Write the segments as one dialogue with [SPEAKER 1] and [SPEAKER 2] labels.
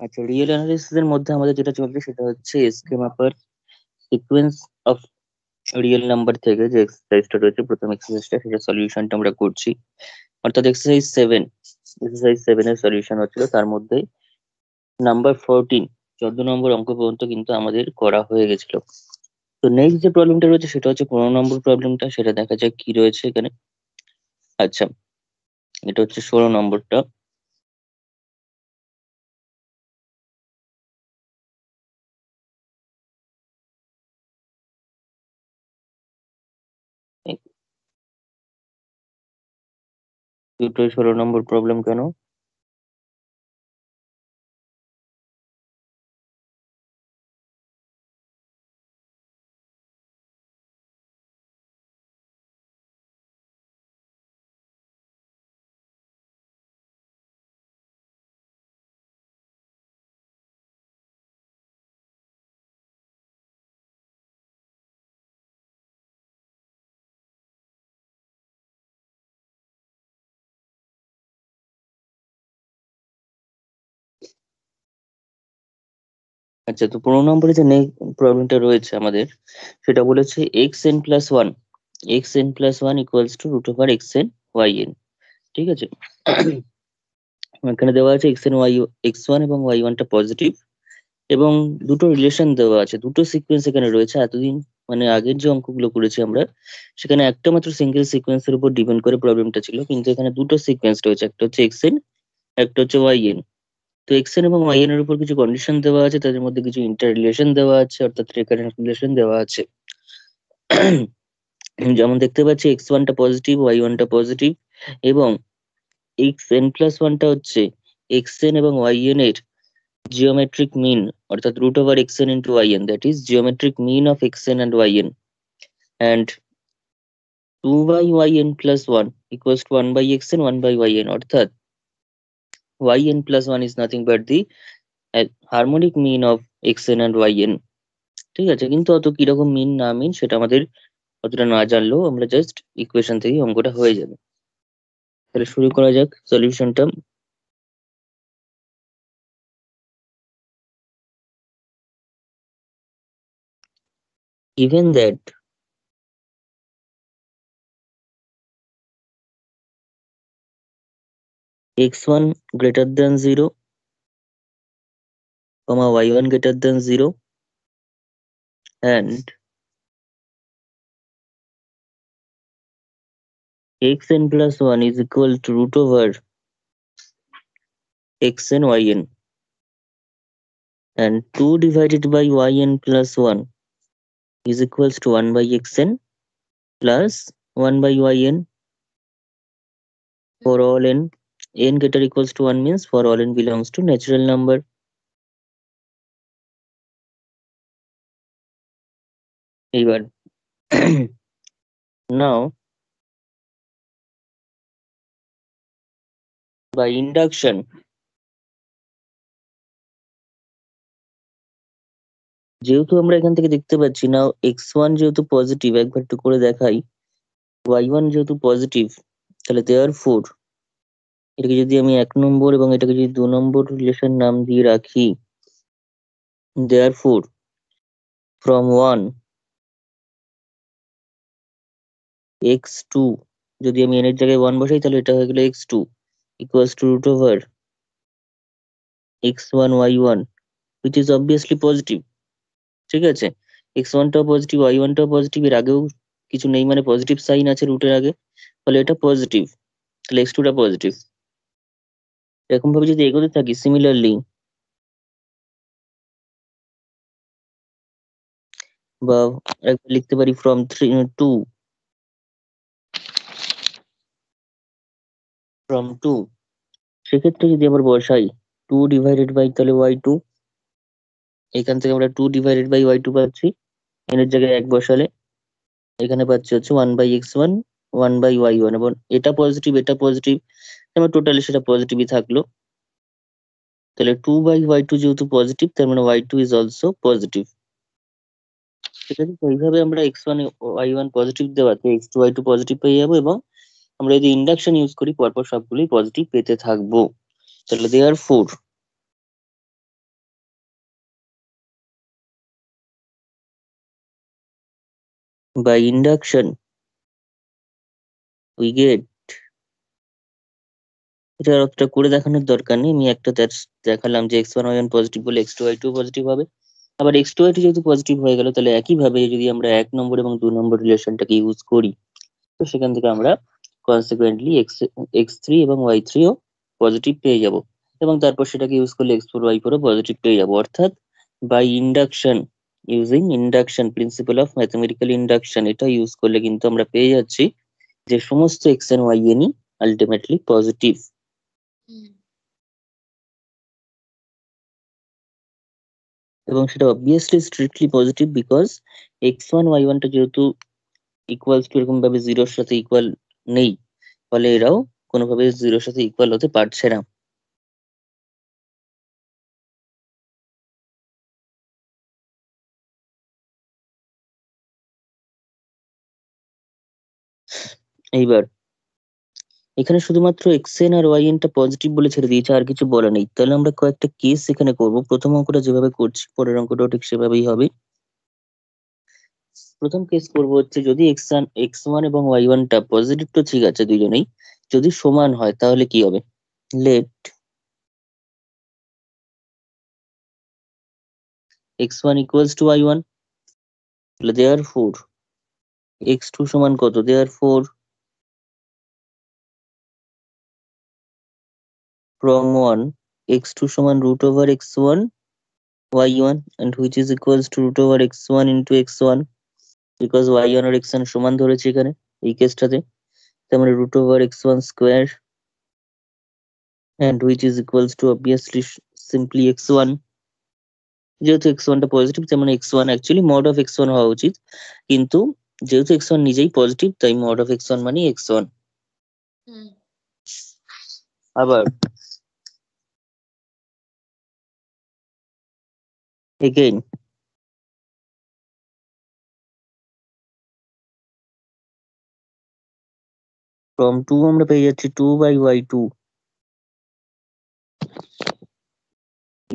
[SPEAKER 1] আচ্ছা, real analysis এর মধ্যে আমাদের যেটা চলছে সেটা হচ্ছে schema per sequence of real number থেকে যে এক্সারসাইজটা রয়েছে, প্রথম এক্সারসাইজটা, সেটা সলিউশনটা আমরা করছি। অর্থাৎ এক্সারসাইজ 7 এর সলিউশন হচ্ছিল, তার মধ্যে নাম্বার 14, 14 নম্বর অঙ্ক পর্যন্ত কিন্তু আমাদের করা হয়ে গেছিল। তো নেক্সট যে প্রবলেমটা রয়েছে সেটা হচ্ছে 15 নম্বর প্রবলেমটা, সেটা দেখা যাক কি রয়েছে এখানে। আচ্ছা, এটা হচ্ছে 16 নম্বরটা। দুটোই 16 নম্বর প্রবলেম কেন? আচ্ছা, তো 15 নম্বরে যে প্রবলেমটা রয়েছে আমাদের, সেটা বলেছে x n+1, x n+1 equals to root over x n y n। ঠিক আছে, এখানে দেওয়া আছে x1 এবং y1টা পজিটিভ, এবং দুটো রিলেশন দেওয়া আছে, দুটো সিকোয়েন্স এখানে রয়েছে। এতদিন মানে আগের যে অঙ্কগুলো করেছি আমরা, সেখানে একটা মাত্র সিঙ্গেল সিকোয়েন্সের উপর ডিপেন্ড করে প্রবলেমটা ছিল, কিন্তু এখানে দুটো সিকোয়েন্স রয়েছে, একটা হচ্ছে xn, একটা হচ্ছে yn। তো xn এবং yn এর উপর কিছু কন্ডিশন দেওয়া আছে, তাদের মধ্যে কিছু ইন্টার রিলেশন দেওয়া আছে, অর্থাৎ রেকারেন্ট রিলেশন দেওয়া আছে। যেমন দেখতে পাচ্ছি x1টা পজিটিভ, y1টা পজিটিভ, এবং xn+1টা হচ্ছে xn এবং yn এর জিওমেট্রিক মিন, অর্থাৎ root over xn into yn, that is geometric mean of xn and yn, and 2 by yn plus 1 equals to 1 by xn, 1 by yn, অর্থাৎ yn plus 1 is nothing but the harmonic mean of xn and yn। ঠিক আছে, কিন্তু অত কিরকম মিন না মিন সেটা আমাদের অতটা না জানলেও আমরা জাস্ট ইকুয়েশন থেকে অঙ্কটা হয়ে যাবে। তাহলে শুরু করা যাক সলিউশনটা। given that x1 greater than 0, y1 greater than 0, and xn plus 1 is equal to root over xn yn, and 2 divided by yn plus 1 is equals to 1 by xn plus 1 by yn for all n greater equals to 1 means for all n belongs to natural number. এবার now by induction, যেহেতু আমরা এখান থেকে দেখতে পাচ্ছি না x1 যেহেতু positive, একবার একটু করে দেখাই, y1 যেহেতু পজিটিভ, তাহলে দেয়ার ফোর এটাকে যদি আমি 1 নম্বর এবং এটাকে যদি 2 নম্বর রিলেশন নাম দিয়ে রাখি, দেয়ার ফোর ফ্রম 1 x2, যদি আমি n এর জায়গায় 1 বসাই তাহলে এটা হয়ে গেল x2 equals to root over x1 y1, which is obviously positive। ঠিক আছে, x1 টাও পজিটিভ, y1 টাও পজিটিভ, এর আগেও কিছু নেই মানে পজিটিভ সাইন আছে রুটের আগে, ফলে এটা পজিটিভ, তাহলে x2 টা পজিটিভ। এরকম ভাবে যদি এগোতে থাকি সিমিলারলি, বা একবার লিখতে পারি ফ্রম 2, সেক্ষেত্রে যদি আবার বসাই 2 ডিভাইডেড বাই তাহলে y2, এখান থেকে আমরা 2 ডিভাইডেড বাই y2 পাচ্ছি, n এর জায়গায় 1 বসালে এখানে পাচ্ছি হচ্ছে 1 বাই x1, 1 বাই y1, এবং এটা পজিটিভ এটা পজিটিভ, আমার টোটালি সেটা পজিটিভই থাকলো। তাহলে 2 বাই y2 যেহেতু পজিটিভ, তার মানে y2 ইজ অলসো পজিটিভ। ঠিক আছে, তো এইভাবে আমরা x1 y1 পজিটিভ দেওয়াতে x2 y2 পজিটিভ পেয়ে যাবো, এবং আমরা যদি ইন্ডাকশন ইউজ করি পরপর সবগুলোই পজিটিভ পেতে থাকবো। তাহলে দেয়ার four by induction we get, এটা অতটা করে দেখানোর দরকার নেই, আমি একটা দেখালাম যে x1 y1 পজিটিভ বলে x2 y2 পজিটিভ হবে। আবার x2 y2 যেহেতু পজিটিভ হয়ে গেল, তাহলে একইভাবে যদি আমরা 1 নম্বর এবং 2 নম্বর রিলেশনটাকে ইউজ করি, তো সেখান থেকে আমরা কনসিকুয়েন্টলি x3 এবং y3 ও পজিটিভ পেয়ে যাব, এবং তারপর সেটাকে ইউজ করলে x4 y4 ও পজিটিভ পেয়ে যাব। অর্থাৎ by induction, using induction, principal of mathematical induction, এটা ইউজ করলে কিন্তু আমরা পেয়ে যাচ্ছি যে সমস্ত x and y n ultimately positive. এবং সেটা obviously strictly positive, because x1 y1 টা যেহেতু ইকুয়ালস টু এরকম ভাবে জিরোর সাথে ইকুয়াল নেই, ফলে এরাও কোনোভাবে জিরোর সাথে ইকুয়াল হতে পারছে না। এইবার এখানে শুধুমাত্র xn আর yn টা পজিটিভ বলে ছেড়ে দিয়েছে, আর কিছু বলা নেই। তাহলে আমরা কয়েকটা কেস এখানে করব। প্রথম অঙ্কটা যেভাবে করছি পরের অঙ্কটাও ঠিক সেভাবেই হবে। প্রথম কেস করব হচ্ছে যদি x1 এবং y1 টা পজিটিভ, তো ঠিক আছে দুইজনেই, যদি সমান হয় তাহলে কি হবে। Late x1 equals to y1, তাহলে therefore x2 সমান কত, therefore from 1 x2 সমান root over x1 y1, and which is equals to root over x1 into x1, because y1 R x1 সমান ধরেছি এখানে এই কেসটাতে, তার মানে root over x1 square, and which is equals to obviously simply x1, যেহেতু x1 টা positive তার মানে x1 actually mod of x1 হওয়া উচিত, কিন্তু যেহেতু x1 নিজেই পজিটিভ তাই mod of x1 মানে x1। আবার again from 2 আমরা পেয়ে যাচ্ছি 2 by y2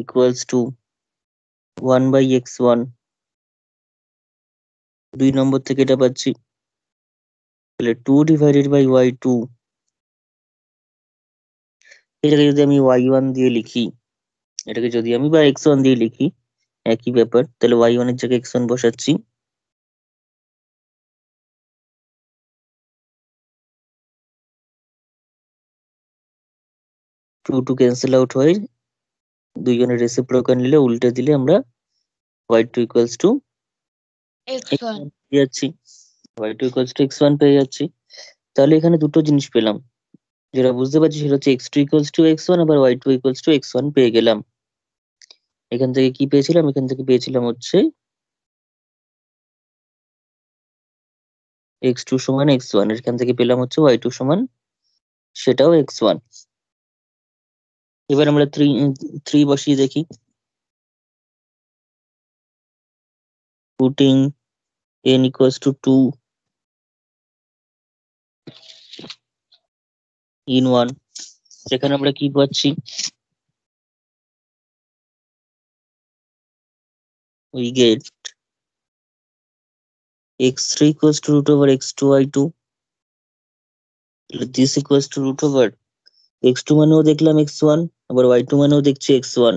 [SPEAKER 1] equals to 1 by x1, 2 নম্বর থেকে এটা পাচ্ছি, তাহলে 2 divided by y2, এটাকে যদি আমি y1 দিয়ে লিখি, এটাকে যদি আমি বা x1 দিয়ে লিখি একই ব্যাপার, তাহলে y1 এর জায়গায় x1 বসাচ্ছি, 2 ক্যান্সেল আউট হয়ে দুইজনের রেসিপ্রোকাল নিলে উল্টে দিলে আমরা y2 equals to x1 পেয়ে যাচ্ছি, y2 equals to x1 পেয়ে যাচ্ছি। তাহলে এখানে দুটো জিনিস পেলাম, যেটা বুঝতে পারছি সেটা হচ্ছে x2 equals to x1, আবার y2 equals to x1 পেয়ে গেলাম। এখান থেকে কি পেয়েছিলাম, এখান থেকে পেয়েছিলাম হচ্ছে x2 সমান x1, এখান থেকে পেলাম হচ্ছে y2 সমান সেটাও x1। এবার আমরা 3 বসিয়ে দেখি। Putting n equals to 2 in 1, সেখানে আমরা কি পাচ্ছি, we get x3 equals to root over x2 y2, this equals to root over x2 মানেও দেখলাম x1, আবার y2 মানেও দেখছি x1,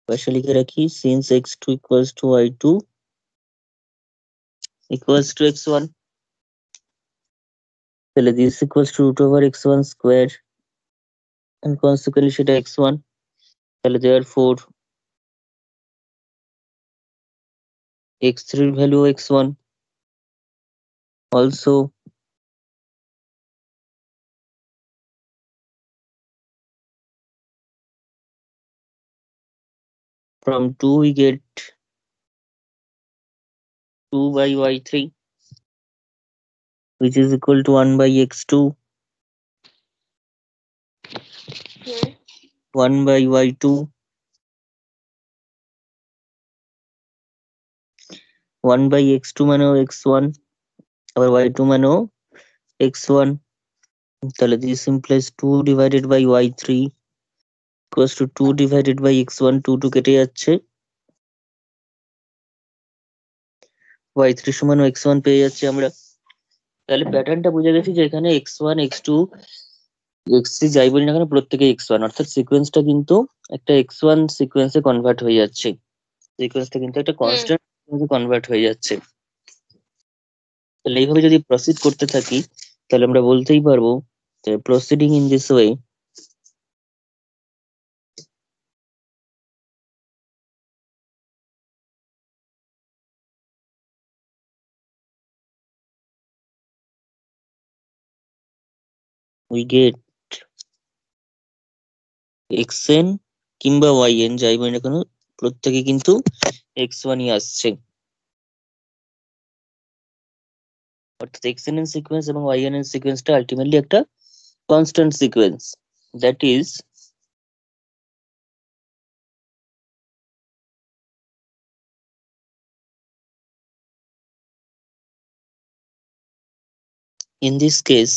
[SPEAKER 1] পাশে লিখে রাখি since x2 equals to y2 equals to x1, তাহলে this equals to root over x1 square, and consequently সেটা x1, তাহলে therefore x3 এর value x1, also from 2 we get 2 by y3, which is equal to 1 by x2, 1 by y2, 1 by x2 মানেও x1, আবার y2 মানেও x1, তাহলে this implies 2 divided by y3 equals to 2 divided by x1, 2 কেটে যাচ্ছে, y3 সমান x1 পেয়ে যাচ্ছি আমরা। তাহলে প্যাটার্নটা বুঝে গেছি যে এখানে x1 x2 x3 যাই বলি না কেন প্রত্যেকে x1, অর্থাৎ সিকোয়েন্সটা কিন্তু একটা x1 সিকোয়েন্সে কনভার্ট হয়ে যাচ্ছে, সিকোয়েন্সটা কিন্তু একটা কনস্ট্যান্ট কনভার্ট হয়ে যাচ্ছে। তাহলে এইভাবে যদি প্রসিড করতে থাকি তাহলে আমরা বলতেই পারবো যে proceeding in this way we get xn কিংবা yn যাই বলি না কেন প্রত্যেকে কিন্তু x1 ই আসছে, অর্থাৎ xn এর সিকোয়েন্স এবং yn এর সিকোয়েন্সটা আলটিমেটলি একটা constant sequence, that is in this case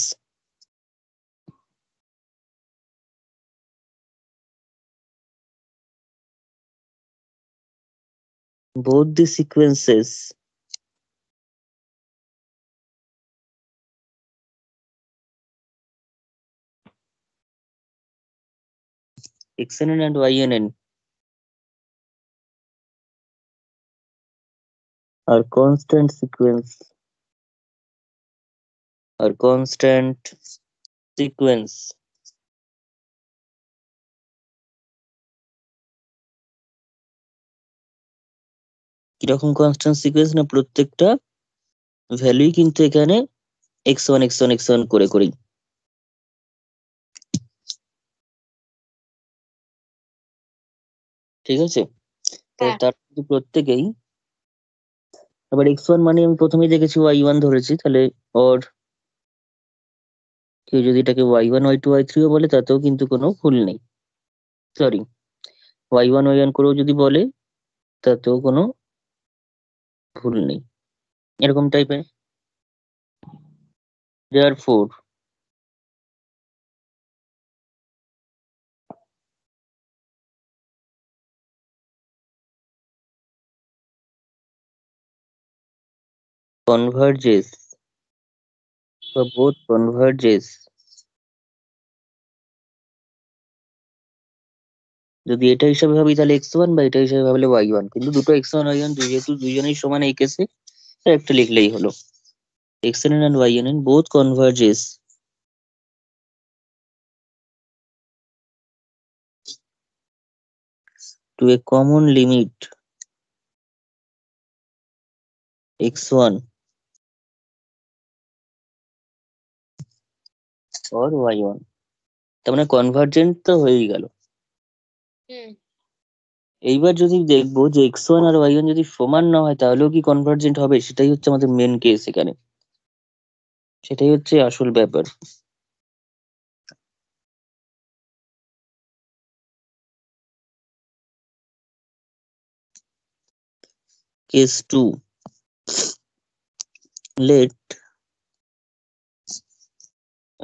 [SPEAKER 1] both the sequences xnn and ynn are constant sequence কিরকম কনস্ট্যান্ট সিকোয়েন্স না প্রত্যেকটা ভ্যালুই কিন্তু এখানে x1 x1 x1 করে করেই, ঠিক আছে। তাহলে তার কিন্তু প্রত্যেকেই আবার x1 মানে আমি প্রথমেই দেখেছি y1 ধরেছি, তাহলে ওর কেউ যদি এটাকে y1 y2 y3 ও বলে তাতেও কিন্তু কোনো ভুল নেই, সরি y1 y1 করেও যদি বলে তাতেও কোনো ভুল নেই, এরকম টাইপের। therefore converges বা both converges, যদি এটা হিসাবে ভাবি তাহলে x1 বা এটা হিসাবে ভাবলে y1, কিন্তু দুটো x1 y1 যেহেতু দুইজনেই সমান এই কেসে একটা লিখলেই হলো, xnn and ynn both converges to a common limit x1 or y1, তার মানে কনভার্জেন্ট তো হয়েই গেল। এইবার যদি দেখবো যে x1 আর y1 যদি সমান না হয় তাহলেও কি কনভার্জেন্ট হবে, সেটাই হচ্ছে আমাদের মেন কেস এখানে, সেটাই হচ্ছে আসল ব্যাপার। কেস 2, লেট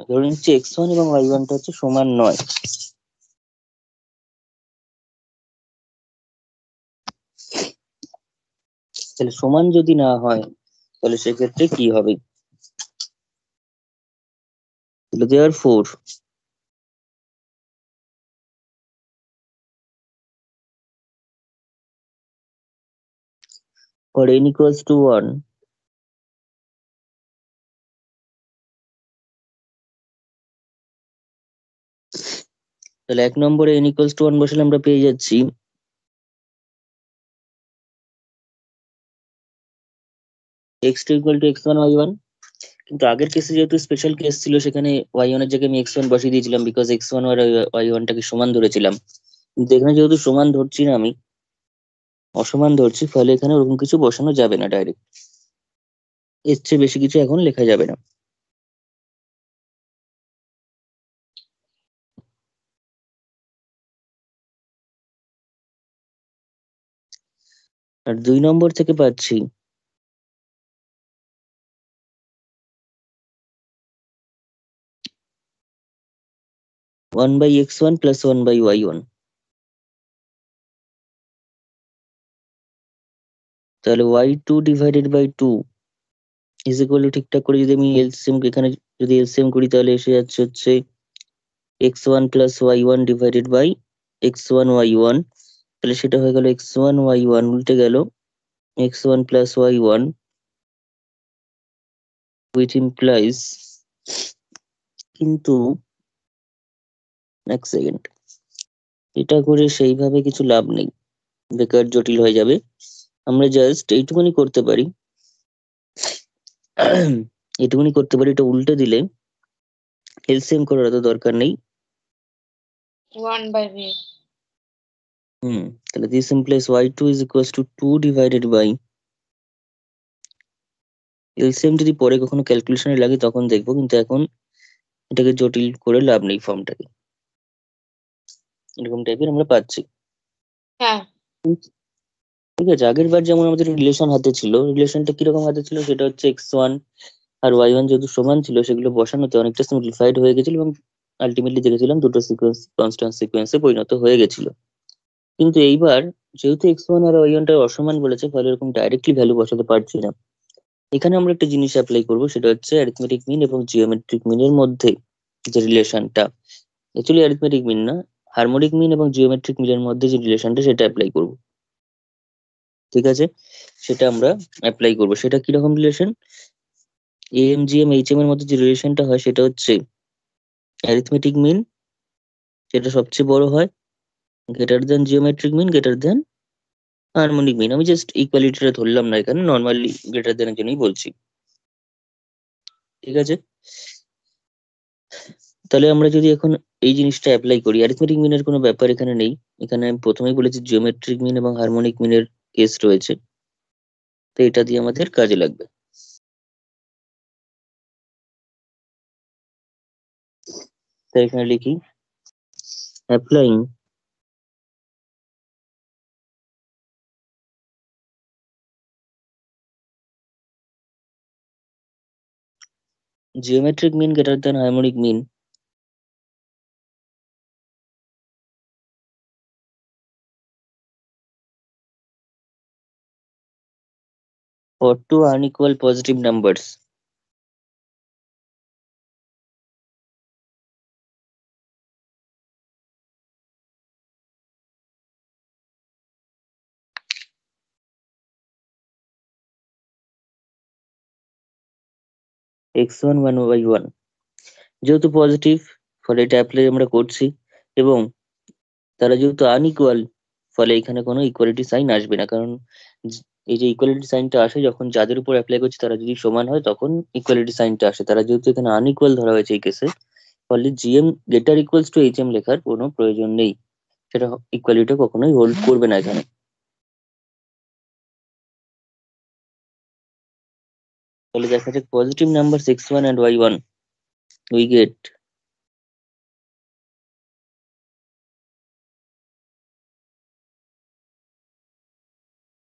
[SPEAKER 1] ধরে নিচ্ছি x1 এবং y1 টা হচ্ছে সমান নয়, তাহলে সমান যদি না হয় তাহলে সেক্ষেত্রে কি হবে, তাহলে therefore for n equals to 1 তাহলে এক নম্বরে n equals to 1 বসালে আমরা পেয়ে যাচ্ছি x2 equal to x1 y1, কিন্তু আগের কেসে যেহেতু স্পেশাল কেস ছিল সেখানে y1 এর জায়গায় আমি x1 বসিয়ে দিয়েছিলাম বিকজ x1 আর y1 টাকে সমান ধরেছিলাম, কিন্তু এখানে যেহেতু সমান ধরছি না আমি, অসমান ধরছি, ফলে এখানে ওরকম কিছু বসানো যাবে না, ডাইরেক্ট এর চেয়ে বেশি কিছু এখন লেখা যাবে না। আর 2 নম্বর থেকে পাচ্ছি 1 by x1 plus 1 by y1, তাহলে y2 divided by 2 is equal to, ঠিকঠাক করে যদি আমি এলসিএম এখানে যদি এলসিএম করি তাহলে এসে যাচ্ছে হচ্ছে x1 plus y1 divided by x1 y1, তাহলে সেটা হয়ে গেল x1 y1 উল্টে গেল x1 plus y1, which implies, কিন্তু এক সেকেন্ড, এটা করে সেইভাবে কিছু লাভ নেই, বেকার জটিল হয়ে যাবে। আমরা জাস্ট এইটুকুনি করতে পারি, এইটুকুনি করতে পারি, এটা উল্টে দিলে এলসিএম করার অত দরকার নেই।
[SPEAKER 2] 1/b।
[SPEAKER 1] তাহলে this implies y2 is equals to 2 divided by, LCM যদি পরে কখনো ক্যালকুলেশনে লাগে তখন দেখবো, কিন্তু এখন এটাকে জটিল করে লাভ নেই, ফর্মটাকে এরকম টাইপের আমরা পাচ্ছি।
[SPEAKER 2] হ্যাঁ,
[SPEAKER 1] ঠিক আছে, আগের বার যেমন আমাদের রিলেশন হাতে ছিল, রিলেশনটা কিরকম হাতে ছিল, সেটা হচ্ছে x1 আর y1 যেহেতু সমান ছিল, সেগুলো বসানোতে অনেকটা সিম্পলিফাইড হয়ে গেছিল এবং আলটিমেটলি দেখেছিলাম দুটো সিকোয়েন্স কনস্ট্যান্ট সিকোয়েন্সে পরিণত হয়ে গেছিল। কিন্তু এইবার যেহেতু x1 আর y1 টা অসমান বলেছে, ফলে এরকম ডাইরেক্টলি ভ্যালু বসাতে পারছি না। এখানে আমরা একটা জিনিস অ্যাপ্লাই করব, সেটা হচ্ছে অ্যারিথমেটিক মিন এবং জিওমেট্রিক মিনের মধ্যে যে রিলেশনটা, অ্যাকচুয়ালি অ্যারিথমেটিক মিন না, হারমোনিক মিন এবং জিওমেট্রিক মিনের মধ্যে যে রিলেশনটা, সেটা অ্যাপ্লাই করব। ঠিক আছে, সেটা আমরা অ্যাপ্লাই করব। সেটা কিরকম রিলেশন, এএম জিএম এইচএম এর মধ্যে যে রিলেশনটা হয় সেটা হচ্ছে অ্যারিথমেটিক মিন, সেটা সবচেয়ে বড় হয়, greater than geometric mean, greater than harmonic mean. আমি জাস্ট ইকুয়ালিটিটা ধরলাম না এখানে, নর্মালি গ্রেটার দেনের জন্যই বলছি। ঠিক আছে, তাহলে আমরা যদি এখন এই জিনিসটা অ্যাপ্লাই করি, অ্যারিথমেটিক মিনের কোনো ব্যাপার এখানে নেই, এখানে আমি প্রথমেই বলেছি জিওমেট্রিক মিন এবং হারমোনিক মিনের কেস রয়েছে, তো এটা দিয়ে আমাদের কাজে লাগবে। তাই এখানে লিখি applying geometric mean greater than harmonic mean for two unequal positive numbers. x1 1 by 1 যেহেতু পজিটিভ, ফলে এটা অ্যাপ্লাই আমরা করছি, এবং তারা যেহেতু আনইকুয়াল, ফলে এখানে কোনো ইকুয়ালিটি সাইন আসবে না, কারণ এই যে ইকুয়ালিটি সাইনটা আসে যখন যাদের উপর অ্যাপ্লাই করছে তারা যদি সমান হয় তখন ইকুয়ালিটি সাইনটা আসে। তারা যেহেতু এখানে আনইকুয়াল ধরা হয়েছে এই কেসে, ফলে GM greater equals to HM লেখার কোনো প্রয়োজন নেই, সেটা ইকুয়ালিটি কখনোই হোল্ড করবে না এখানে। তাহলে দেখা যাক positive number x1 and y1, we get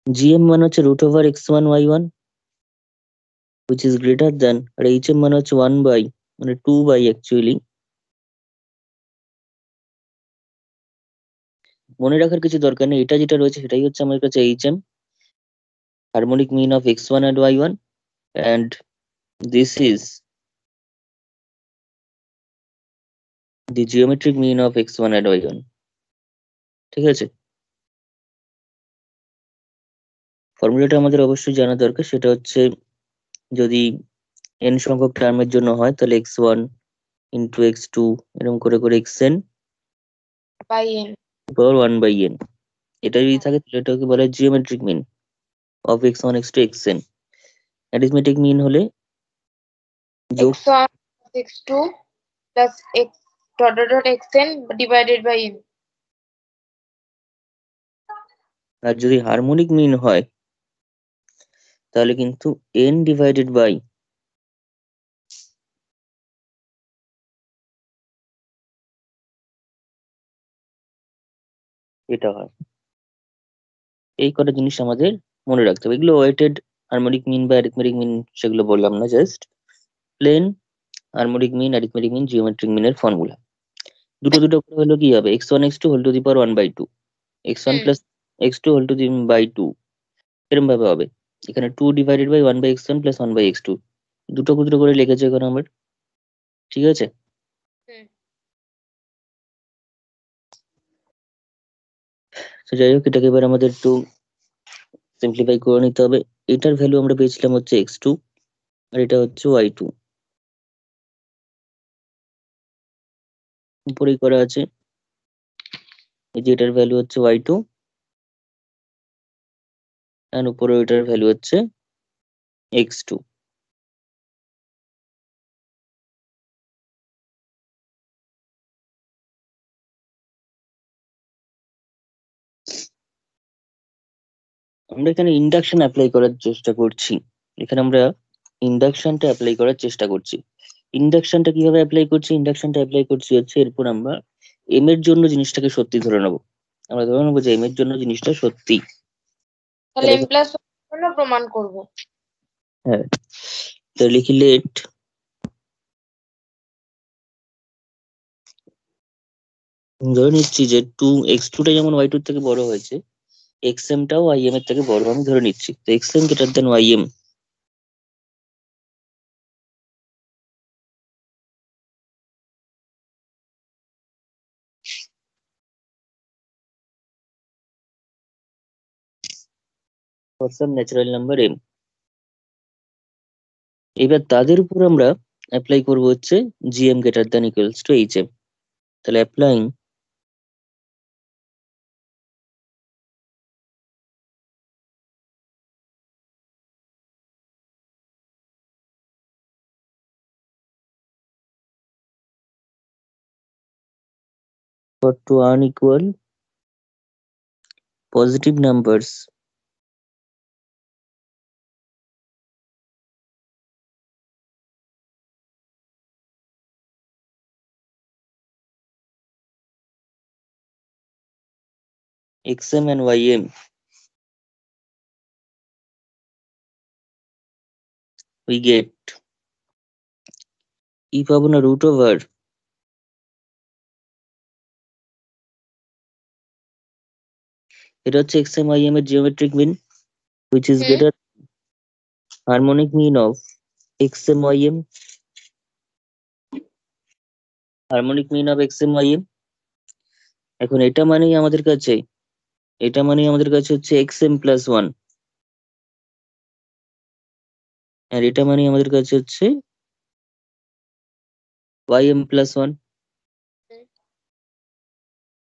[SPEAKER 1] gm মানে হচ্ছে রুট ওভার x1 y1 which is greater than, আর hm মানে হচ্ছে 1 by, মানে 2 by অ্যাকচুয়ালি। মনে রাখার কিছু দরকার নেই, এটা যেটা রয়েছে সেটাই হচ্ছে আমার কাছে hm, harmonic mean of x1 and y1, and this is the geometric mean of x1 and y1। ঠিক আছে, ফর্মুলাটা আমাদের অবশ্যই জানা দরকার, সেটা হচ্ছে যদি n সংখ্যক টার্মের জন্য হয় তাহলে x1 ইন্টু x2 এরকম করে করে xn
[SPEAKER 2] by n।
[SPEAKER 1] Power 1 by n, এটা যদি থাকে তাহলে এটাকে বলা হয় geometric mean of x1 x2 xn। Arithmetic mean হলে যোগ,
[SPEAKER 2] x1 x2 plus x dot dot dot xn divided by n।
[SPEAKER 1] আর যদি হারমোনিক মিন হয় তাহলে কিন্তু n ডিভাইডেড বাই এটা হয়। এই কটা জিনিস আমাদের মনে রাখতে হবে, এগুলো ওয়েটেড হারমোনিক মিন বা অ্যারিথমেটিক মিন সেগুলো বললাম না, just plain harmonic mean, arithmetic mean, geometric মিনের ফর্মুলা। দুটো দুটো করে হলো কি হবে, x1 x2 whole to the power 1 by 2, x1 plus x2 whole to the by 2, এরকম ভাবে হবে। এখানে 2 divided by 1/x1 plus 1/x2 দুটো দুটো করে লিখেছে এখানে আমার, ঠিক আছে। তো যাই হোক, এটাকে এবার আমাদের একটু সিম্পলিফাই করে নিতে হবে। এটার ভ্যালু আমরা পেয়েছিলাম হচ্ছে x2 আর এটা হচ্ছে y2, উপরেই করা আছে। এই যে এটার ভ্যালু হচ্ছে y2 আর উপরে এটার ভ্যালু হচ্ছে x2। আমরা এখানে ইন্ডাকশন অ্যাপ্লাই করার চেষ্টা করছি। এখানে আমরা ইন্ডাকশনটা অ্যাপ্লাই করার চেষ্টা করছি। ইন্ডাকশনটা কিভাবে অ্যাপ্লাই করছি? ইন্ডাকশনটা অ্যাপ্লাই করছি হচ্ছে এরপর আমরা এম এর জন্য জিনিসটাকে সত্যি ধরে নেবো। আমরা ধরে নেবো যে এম এর জন্য জিনিসটা সত্যি।
[SPEAKER 2] তাহলে m প্লাস প্রমাণ করব।
[SPEAKER 1] হ্যাঁ, তো লিখি লেট ধরে নিচ্ছি যে 2x2টা যেমন y2 থেকে বড় হয়েছে, xm টাও ym এর থেকে বড় আমি ধরে নিচ্ছি। তো xm greater than ym। for some natural number m। এবার তাদের উপর আমরা অ্যাপ্লাই করব হচ্ছে gm greater than equals to hm। তাহলে applying for two unequal positive numbers xm and ym, we get কি পাবো না, রুট ওভার এটা হচ্ছে xm ym এর geometric mean which is greater harmonic mean of xm ym, harmonic mean of xm ym। এখন এটা মানেই আমাদের কাছে হচ্ছে xm প্লাস 1 আর এটা মানেই আমাদের কাছে হচ্ছে ym প্লাস 1।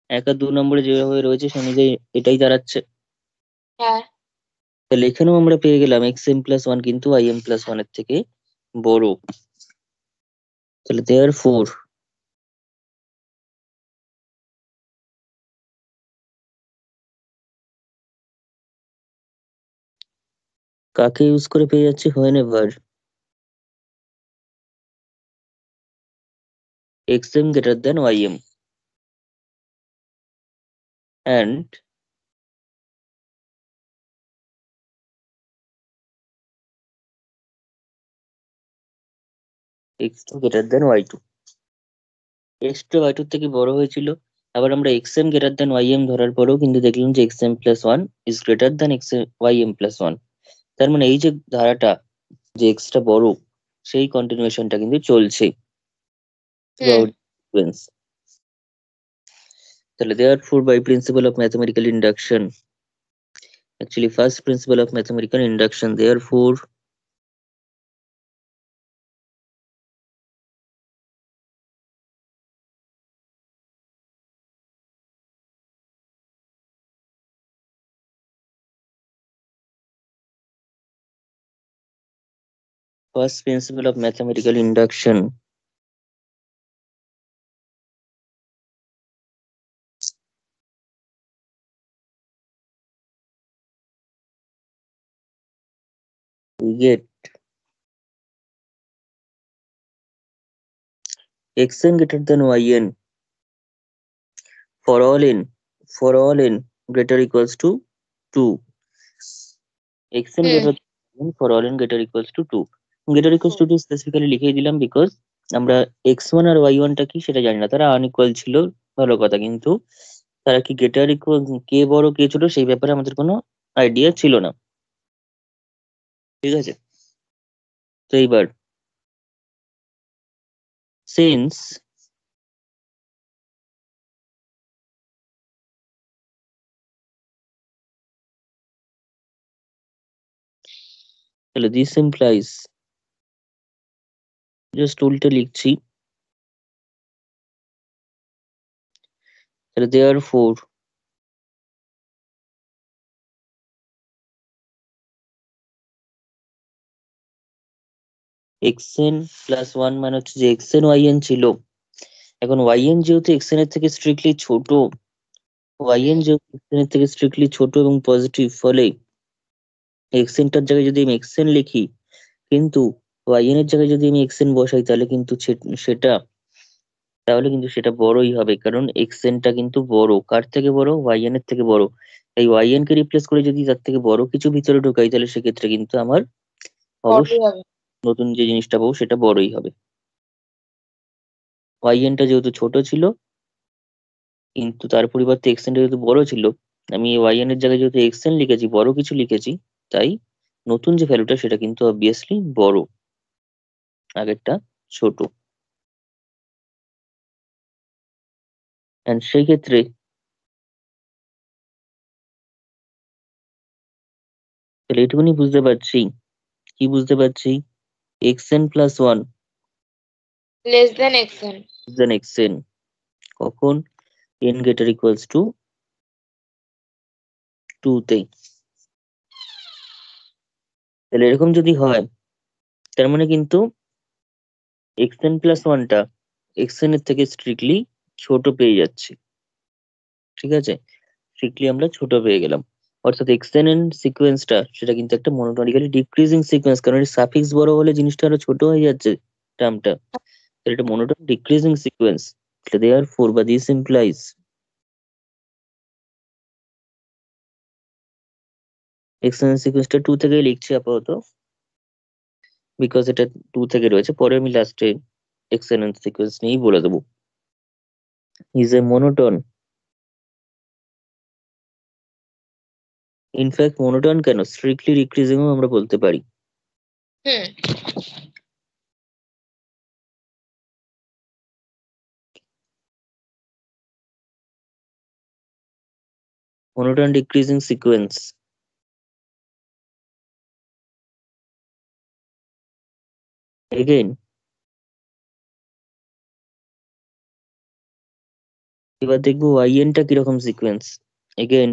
[SPEAKER 1] এক আর 2 নম্বরে যেভাবে রয়েছে সে অনুযায়ী এটাই দাঁড়াচ্ছে।
[SPEAKER 2] হ্যাঁ,
[SPEAKER 1] তাহলে এখানেও আমরা পেয়ে গেলাম xm প্লাস 1 কিন্তু ym প্লাস 1 এর থেকে বড়। তাহলে therefore কাকে ইউজ করে পেয়ে যাচ্ছি, whenever xm greater than ym and x2 greater than y2। x2 y2 থেকে বড় হয়েছিল, আবার আমরা xm greater than ym ধরার পরেও কিন্তু দেখলাম যে xm plus 1 is greater than ym plus 1। তার মানে এই যে ধারাটা, যে x টা বড়, সেই কন্টিনিউয়েশনটা কিন্তু চলছে throughout sequence। তাহলে therefore by principle of mathematical induction, actually first principle of mathematical induction, therefore first principle of mathematical induction, we get xn greater than yn for all n greater equals to 2। xn greater than for all n greater equals to 2, greater equals to 2 specifically লিখে দিলাম because আমরা x1 আর y1 টা কি সেটা জানি না, তারা unequal ছিল ভালো কথা, কিন্তু তারা কি গ্রেটার ইকুয়াল কে বড় কে ছোট সেই ব্যাপারে আমাদের কোনো আইডিয়া ছিল না। ঠিক আছে? তো এইবার সিন্স তাহলে দিস ইমপ্লাইজ, জাস্ট উল্টে লিখছি, তাহলে দেয়ার ফোর xn প্লাস ওয়ান মানে হচ্ছে যে xn yn ছিল, এখন yn যেহেতু xn এর থেকে স্ট্রিক্টলি ছোট, yn যেহেতু xn এর থেকে স্ট্রিক্টলি ছোট এবং পজিটিভ, ফলে xn টার জায়গায় যদি আমি xn লিখি, কিন্তু yn এর জায়গায় যদি আমি xn বসাই, তাহলে কিন্তু সেটা বড়ই হবে, কারণ xn টা কিন্তু বড়, কার থেকে বড়? yn এর থেকে বড়। তাই yn কে রিপ্লেস করে যদি তার থেকে বড় কিছু ভিতরে ঢোকাই, তাহলে সেক্ষেত্রে কিন্তু আমার
[SPEAKER 2] বড়ই
[SPEAKER 1] অবশ্যই
[SPEAKER 2] হবে।
[SPEAKER 1] নতুন যে জিনিসটা পাবো সেটা বড়ই হবে। yn টা যেহেতু ছোট ছিল, কিন্তু তার পরিবর্তে xn টা যেহেতু বড় ছিল, আমি yn এর জায়গায় যেহেতু xn লিখেছি, বড় কিছু লিখেছি, তাই নতুন যে ভ্যালুটা সেটা কিন্তু অবভিয়াসলি বড়, আগেরটা ছোট। এন্ড সেই ক্ষেত্রে তাহলে এটুকুনি বুঝতে পারছি, কি বুঝতে পারছি? xn plus one
[SPEAKER 2] less than xn।
[SPEAKER 1] দেন xn, কখন? n greater equals to 2 তে। তাহলে এরকম যদি হয়, তার মানে কিন্তু xn প্লাস ওয়ানটা xn এর থেকে স্ট্রিক্টলি ছোট পেয়ে যাচ্ছে, ঠিক আছে? স্ট্রিক্টলি আমরা ছোট পেয়ে গেলাম, অর্থাৎ xn এর সিকোয়েন্সটা সেটা কিন্তু একটা মনোটোনিক্যালি ডিক্রিজিং সিকোয়েন্স, কারণ এর সাফিক্স বড় হলে জিনিসটা আরো ছোট হয়ে যাচ্ছে টার্মটা, তাহলে এটা মনোটোন ডিক্রিজিং সিকোয়েন্স। দেয়ারফোর বা দিস ইমপ্লাইজ xn এর সিকোয়েন্সটা 2 থেকেই লিখছি আপাতত, বিকজ এটা 2 থেকে রয়েছে, পরে আমি লাস্টে xn এর সিকোয়েন্স নিয়েই বলে দেবো। Is a monotone, in fact monotone কেন, স্ট্রিক্টলি ডিক্রিজিংও আমরা বলতে পারি।
[SPEAKER 2] হুম।
[SPEAKER 1] monotone decreasing sequence, again এবার দেখবো yn টা কিরকম sequence. again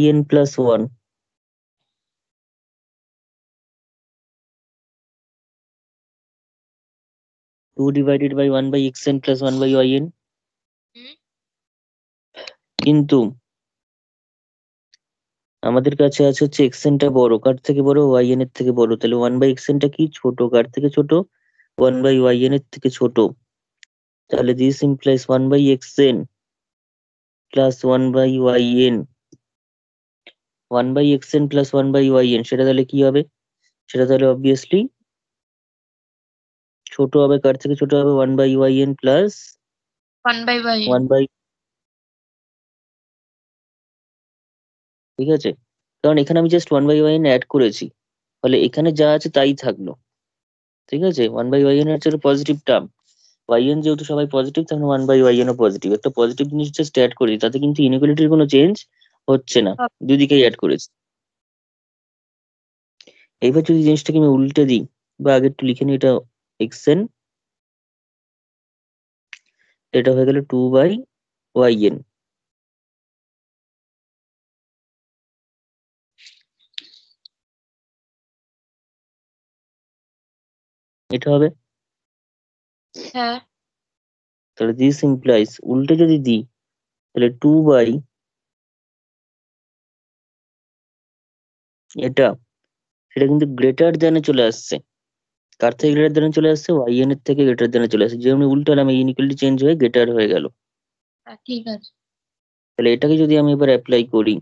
[SPEAKER 1] yn plus one, 2 divided by 1 by xn plus 1 by yn,
[SPEAKER 2] হুম।
[SPEAKER 1] কিন্তু আমাদের কাছে আছে হচ্ছে xn টা বড়, কার থেকে বড়? yn এর থেকে বড়, তাহলে 1 by xn টা কি ছোট, কার থেকে ছোট? 1 by yn এর থেকে ছোট, তাহলে this implies 1 by xn plus 1 by yn, 1 by xn plus 1 by yn, সেটা তাহলে কি হবে? সেটা তাহলে অবভিয়াসলি ছোট হবে, কার থেকে ছোট হবে? 1 by yn plus
[SPEAKER 2] 1 by y।
[SPEAKER 1] 1 by, ঠিক আছে? কারণ এখানে আমি জাস্ট 1 by yn অ্যাড করেছি, ফলে এখানে যা আছে তাই থাকলো, ঠিক আছে? 1 by yn হচ্ছে পজিটিভ টার্ম, yn যেহেতু সবাই পজিটিভ, তখন 1 by yn ও পজিটিভ, একটা পজিটিভ জিনিস জাস্ট অ্যাড করি, তাতে কিন্তু ইনইকুয়ালিটির কোনো চেঞ্জ হচ্ছে না, দুদিকেই অ্যাড করেছি। এইবার যদি জিনিসটাকে আমি উল্টে দিই, বা আগে একটু লিখে নিই, এটা xn, এটা হয়ে গেল 2 by yn, এটা হবে।
[SPEAKER 2] হ্যাঁ।
[SPEAKER 1] তাহলে দিস ইমপ্লাইজ, উল্টে যদি দিই, তাহলে 2 by এটা, সেটা কিন্তু গ্রেটার দ্যানে চলে আসছে, কার থেকে গ্রেটার দ্যানে চলে আসছে? yn এর থেকে গ্রেটার দ্যানে চলে আসছে, যেমন উল্টালাম এই ইনইকুয়ালিটি চেঞ্জ হয়ে গ্রেটার হয়ে গেল।
[SPEAKER 2] ঠিক আছে।
[SPEAKER 1] তাহলে এটাকে যদি আমি এবার অ্যাপ্লাই করি,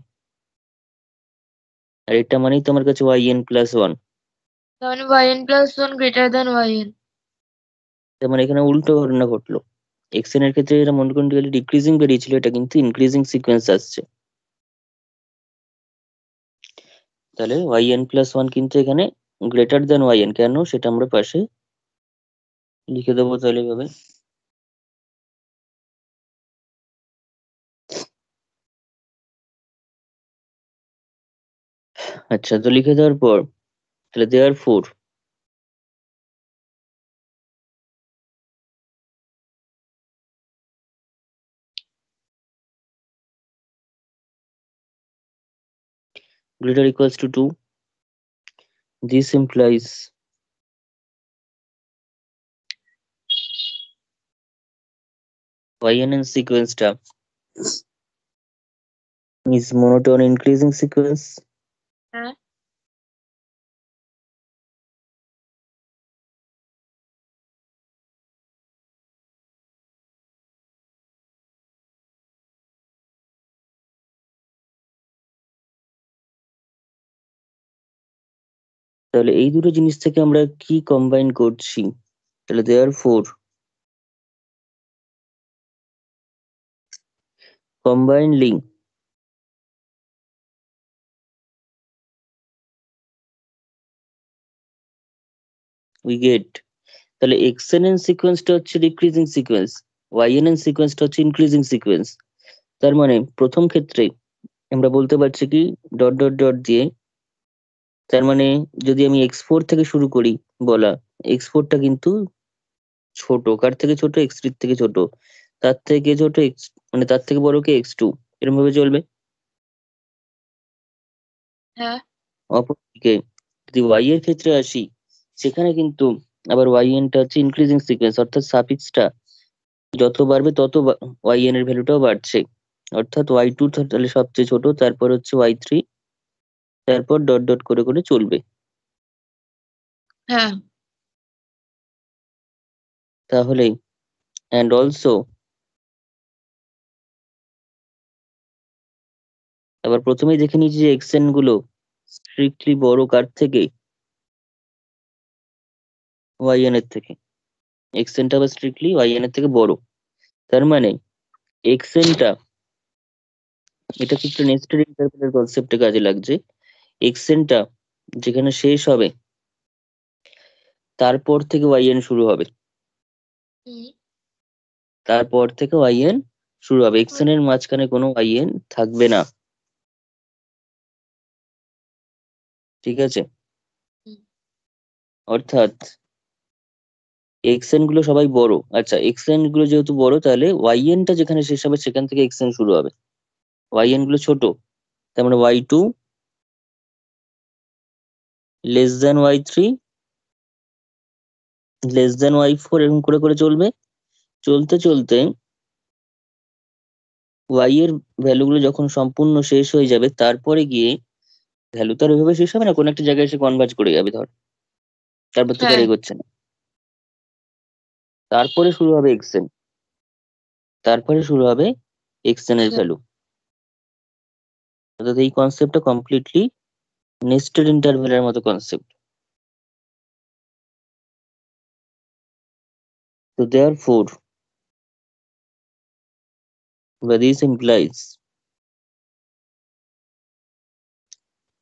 [SPEAKER 1] আর এটা মানেই তো আমার কাছে yn প্লাস ওয়ান,
[SPEAKER 2] তার মানে yn plus 1 greater than yn।
[SPEAKER 1] তার মানে এখানে উল্টো ঘটনা ঘটলো, xn এর ক্ষেত্রে এটা মনোটোনিক্যালি ডিক্রিজিং বেরিয়েছিল, এটা কিন্তু ইনক্রিজিং সিকোয়েন্স আসছে। তাহলে yn প্লাস ওয়ান কিন্তু এখানে গ্রেটার দেন yn, কেন সেটা আমরা পাশে লিখে দেবো তাহলে এভাবে। আচ্ছা, তো লিখে দেওয়ার পর তাহলে দেয়ার four greater equals to 2. This implies YNN sequence টা is monotone increasing sequence.
[SPEAKER 2] হ্যাঁ
[SPEAKER 1] তাহলে এই দুটো জিনিস থেকে আমরা কি কম্বাইন করছি? তাহলে দেয়ার ফোর কম্বাইনলি উই গেট, তাহলে এক্সএনএন সিকোয়েন্সটা হচ্ছে ডিক্রিজিং সিকোয়েন্স, ওয়াইএনএন সিকোয়েন্সটা হচ্ছে ইনক্রিজিং সিকোয়েন্স। তার মানে প্রথম ক্ষেত্রে আমরা বলতে পারছি কি ডট ডট ডট দিয়ে, তার মানে যদি আমি এক্স ফোর থেকে শুরু করি বলা, এক্স ফোরটা কিন্তু ছোট, কার থেকে ছোট? এক্স থ্রির থেকে ছোট, তার থেকে ছোট এক্স, মানে তার থেকে বড় কে এক্স টু, এরকম ভাবে চলবে।
[SPEAKER 2] হ্যাঁ
[SPEAKER 1] অপরদিকে যদি ওয়াই এর ক্ষেত্রে আসি, সেখানে কিন্তু আবার ওয়াই এনটা হচ্ছে ইনক্রিজিং সিকোয়েন্স, অর্থাৎ সাফিক্সটা যত বাড়বে তত ওয়াই এন এর ভ্যালুটাও বাড়ছে, অর্থাৎ ওয়াই টু তাহলে সবচেয়ে ছোট, তারপর হচ্ছে ওয়াই থ্রি, তারপর ডট ডট করে করে চলবে।
[SPEAKER 2] হ্যাঁ
[SPEAKER 1] তাহলে অ্যান্ড অলসো আবার প্রথমেই দেখে নিয়েছি যে এক্সেন গুলো স্ট্রিক্টলি বড় কার থেকে? ওয়াই এন এর থেকে। এক্সেনটা আবার স্ট্রিক্টলি ওয়াই এন এর থেকে বড়, তার মানে এক্সেনটা, এটা কি একটা নেস্টেড ইন্টারভ্যালের কনসেপ্টে কাজে লাগছে। এক্সেনটা যেখানে শেষ হবে তারপর থেকে ওয়াই এন শুরু হবে,
[SPEAKER 2] হুম
[SPEAKER 1] তারপর থেকে ওয়াই এন শুরু হবে, এক্সেন এর মাঝখানে কোনো ওয়াই এন থাকবে না, ঠিক আছে?
[SPEAKER 2] হুম
[SPEAKER 1] অর্থাৎ এক্সেন গুলো সবাই বড়। আচ্ছা, এক্সেন গুলো যেহেতু বড়, তাহলে ওয়াই এনটা যেখানে শেষ হবে সেখান থেকে এক্সেন শুরু হবে, ওয়াই এন গুলো ছোট, তার মানে y two less than y three less than y four, এরকম করে করে চলবে। চলতে চলতে ওয়াই এর ভ্যালুগুলো যখন সম্পূর্ণ শেষ হয়ে যাবে, তারপরে গিয়ে ভ্যালু তো আর ওইভাবে শেষ হবে না, কোনো একটা জায়গায় এসে কনভার্জ করে যাবে ধর, তারপর থেকে আর
[SPEAKER 2] হ্যাঁ
[SPEAKER 1] এগোচ্ছে না, তারপরে শুরু হবে এক্সেন, তারপরে শুরু হবে এক্সেন এর ভ্যালু। অর্থাৎ এই কনসেপ্টটা কমপ্লিটলি নেস্টেড ইন্টারভেলের মতো কনসেপ্ট। তো therefore this implies,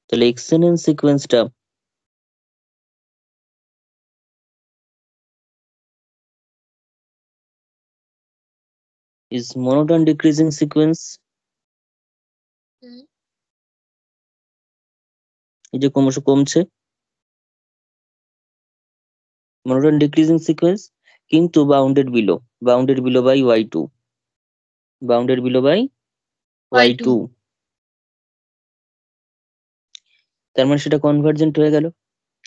[SPEAKER 1] তাহলে এক্সেন সিকোয়েন্সটা is monotone decreasing sequence।
[SPEAKER 2] হুম
[SPEAKER 1] এই যে ক্রমশ কমছে, monotone decreasing sequence, কিন্তু bounded below by y two, bounded below by
[SPEAKER 2] y
[SPEAKER 1] y
[SPEAKER 2] two
[SPEAKER 1] two, তার মানে সেটা কনভার্জেন্ট হয়ে গেল,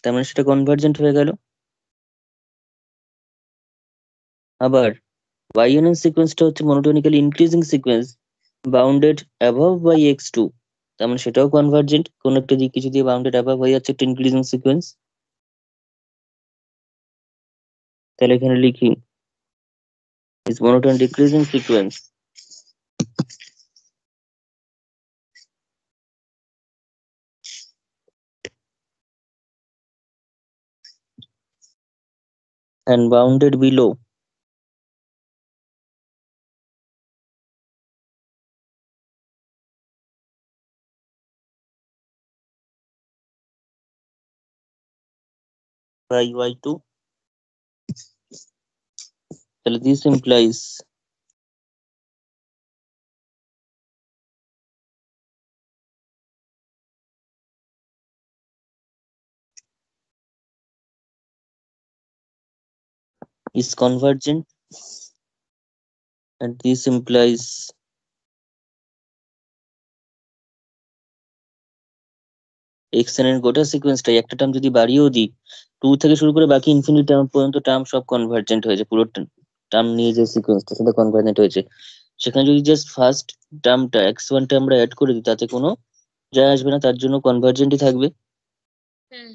[SPEAKER 1] তার মানে সেটা কনভার্জেন্ট হয়ে গেল। আবার YNN সিকোয়েন্সটা হচ্ছে monotonically increasing sequence, bounded above by X two, তার মানে সেটাও কনভার্জেন্ট, কোন একটা দিক কিছু দিয়ে বাউন্ডেড অ্যাবভ হয়ে যাচ্ছে, একটা ইনক্রিজিং সিকোয়েন্স। তাহলে এখানে লিখি is monotone decreasing sequence and bounded below by y2. তাহলে this implies is convergent, and this implies xn এর গোটা সিকোয়েন্সটাই একটা টার্ম যদি বাড়িয়েও দিই, 2 থেকে শুরু করে বাকি ইনফিনিট টার্ম পর্যন্ত টার্ম সব কনভার্জেন্ট হয়েছে, পুরো টার্ম নিয়ে যে সিকোয়েন্সটা সেটা কনভার্জেন্ট হয়েছে। সেখানে যদি জাস্ট ফার্স্ট টার্মটা x1টা আমরা অ্যাড করে দিই তাতে কোনো যায় আসবে না, তার জন্য কনভার্জেন্টই থাকবে।
[SPEAKER 2] হুম।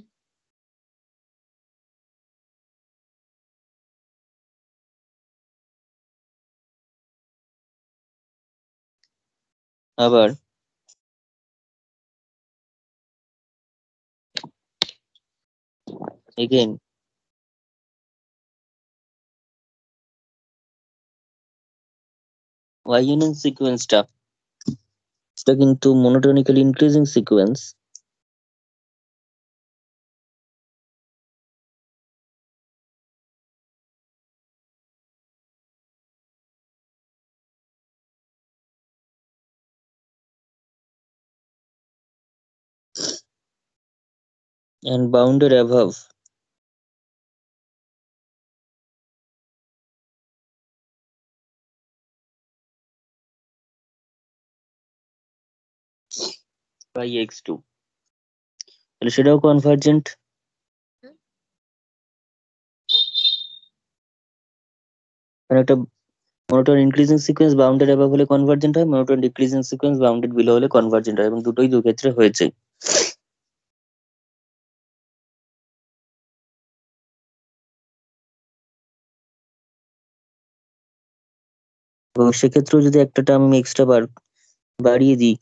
[SPEAKER 1] আবার এগেন yn সিকোয়েন্সটা সেটা কিন্তু monotonically increasing sequence, and bounded above by x2, তাহলে সেটাও কনভার্জেন্ট। মানে একটা monotone increasing sequence bounded above হলে কনভার্জেন্ট হয়, monotone decreasing sequence bounded below হলে কনভার্জেন্ট হয়, এবং দুটোই দু ক্ষেত্রে হয়েছে। এবং সেক্ষেত্রেও যদি একটা টার্ম আমি এক্সট্রা বাড়িয়ে দিই,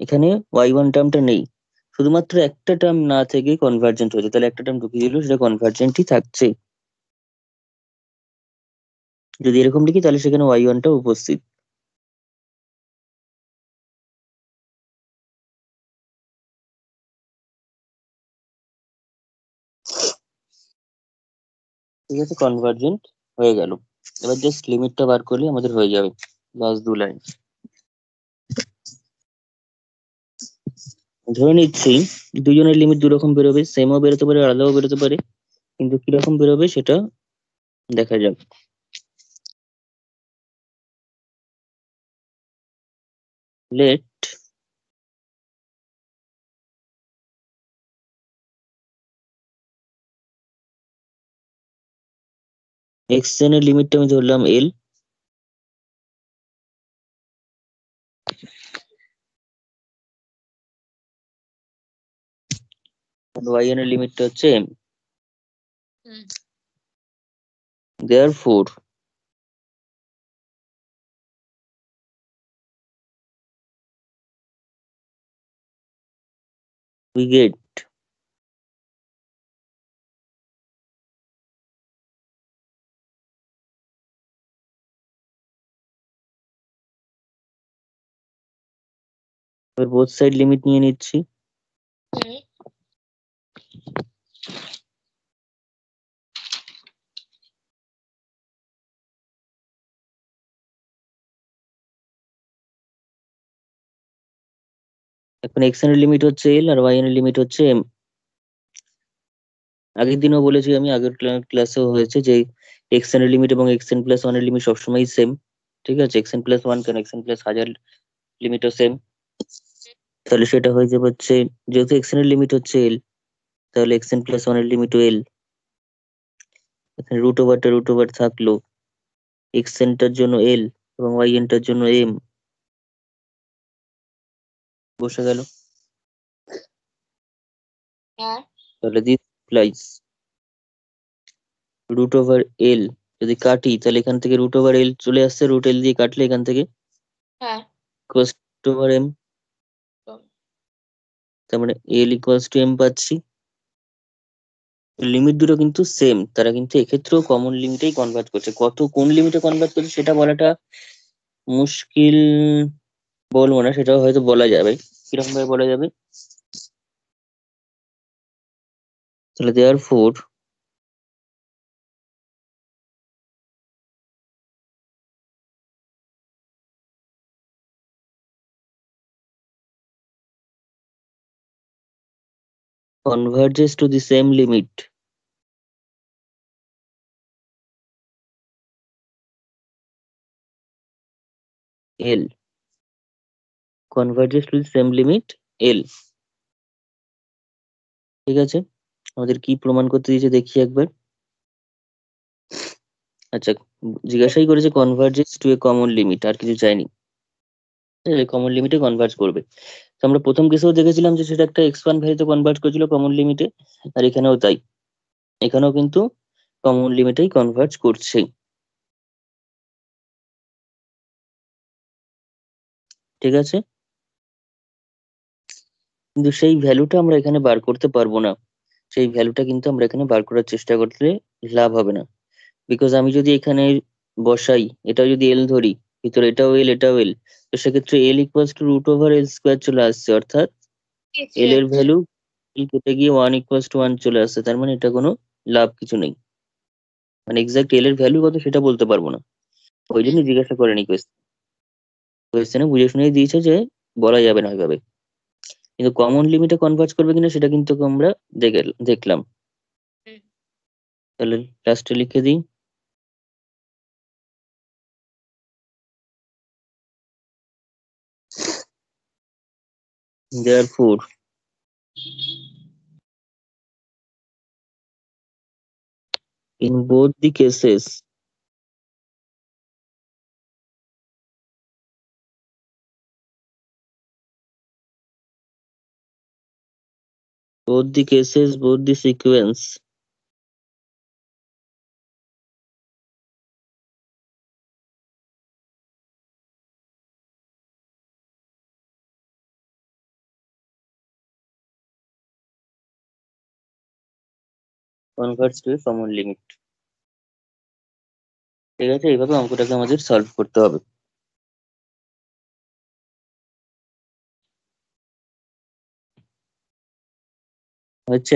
[SPEAKER 1] এখানে y1 টার্মটা নেই, শুধুমাত্র একটা টার্ম না থেকে কনভার্জেন্ট হয়েছে, তাহলে একটা টার্ম ঢুকিয়ে দিলেও সেটা কনভার্জেন্টই থাকছে। যদি এরকম লিখি তাহলে সেখানে y1টা উপস্থিত। ঠিক আছে, কনভার্জেন্ট হয়ে গেল। এবার জাস্ট লিমিটটা বার করলে আমাদের হয়ে যাবে, লাস্ট 2 লাইন। ধরে নিচ্ছি দুজনের লিমিট দু রকম বেরোবে, সেমও বেরোতে পারে আলাদাও বেরোতে পারে, কিন্তু কিরকম বেরোবে সেটা দেখা যাক। লেট xn এর লিমিটটা আমি ধরলাম l, আর yn এর লিমিটটা হচ্ছে m।
[SPEAKER 2] Hmm.
[SPEAKER 1] therefore we get এবার বোথ সাইড লিমিট নিয়ে নিচ্ছি।
[SPEAKER 2] হুম।
[SPEAKER 1] এখন xn এর লিমিট হচ্ছে l আর yn এর লিমিট হচ্ছে m। আগের দিনও বলেছি আমি, আগের ক্লাসেও হয়েছে যে xn এর লিমিট এবং xn প্লাস 1 এর লিমিট সবসময় সেম। ঠিক আছে, xn প্লাস 1 কেন, xn প্লাস 1000 লিমিটও সেম। তাহলে সেটা হয়ে যাবে হচ্ছে, যেহেতু xn এর লিমিট হচ্ছে l, তাহলে xn প্লাস 1 এর লিমিটও l। এখানে রুট ওভার থাকলো, xn টার জন্য l এবং yn টার জন্য m বসে গেল।
[SPEAKER 2] হ্যাঁ।
[SPEAKER 1] তাহলে this implies root over l, যদি কাটি তাহলে এখান থেকে রুট ওভার l চলে আসছে, রুট l দিয়ে কাটলে এখান থেকে
[SPEAKER 2] হ্যাঁ।
[SPEAKER 1] cos ওভার m, তার মানে l ইকুয়ালস টু m পাচ্ছি। লিমিট দুটো কিন্তু সেম, তারা কিন্তু এক্ষেত্রেও কমন লিমিটেই কনভার্ট করছে। কোন লিমিটে কনভার্ট করছে সেটা বলাটা মুশকিল বলবো না, সেটাও হয়তো বলা যাবে। কিরকম ভাবে বলা যাবে, তাহলে therefore converges to the same limit L, converges to the same limit L। ঠিক আছে, আমাদের কি প্রমাণ করতে দিয়েছে দেখি একবার। আচ্ছা, জিজ্ঞাসাই করেছে কনভার্জেস টু এ কমন লিমিট, আর কিছু চাইনি, কমন লিমিটে কনভার্জ করবে। তো আমরা প্রথম কেসেও দেখেছিলাম যে সেটা একটা x1 ভ্যালুতে কনভার্ট করেছিল কমন লিমিটে, আর এখানেও তাই, এখানেও কিন্তু কমন লিমিটেই কনভার্জ করছে। ঠিক আছে, কিন্তু সেই ভ্যালুটা আমরা এখানে বার করতে পারবো না, সেই ভ্যালুটা কিন্তু আমরা এখানে বার করার চেষ্টা করতে লাভ হবে না, বিকজ আমি যদি এখানে বসাই, এটা যদি এল ধরি, ভিতরে এটাও এল এটাও এল, তো সেক্ষেত্রে L equals to root over L square চলে আসছে, অর্থাৎ এল এর ভ্যালু কেটে গিয়ে 1 ইকুয়ালস টু 1 চলে আসছে, তার মানে এটা কোনো লাভ কিছু নেই, মানে এক্সাক্ট এল এর ভ্যালু কত সেটা বলতে পারবো না। ওই জন্য জিজ্ঞাসা করেনি কোয়েশ্চেনে বুঝে শুনেই দিয়েছে যে বলা যাবে না ওইভাবে, কিন্তু কমন লিমিটে কনভার্জ করবে কিনা সেটা কিন্তু আমরা দেখলাম। তাহলে লাস্টে লিখে দিই, therefore in both the cases both the sequence converge to a common limit। ঠিক আছে, এইভাবে অঙ্কটাকে আমাদের সলভ করতে হবে। হচ্ছে,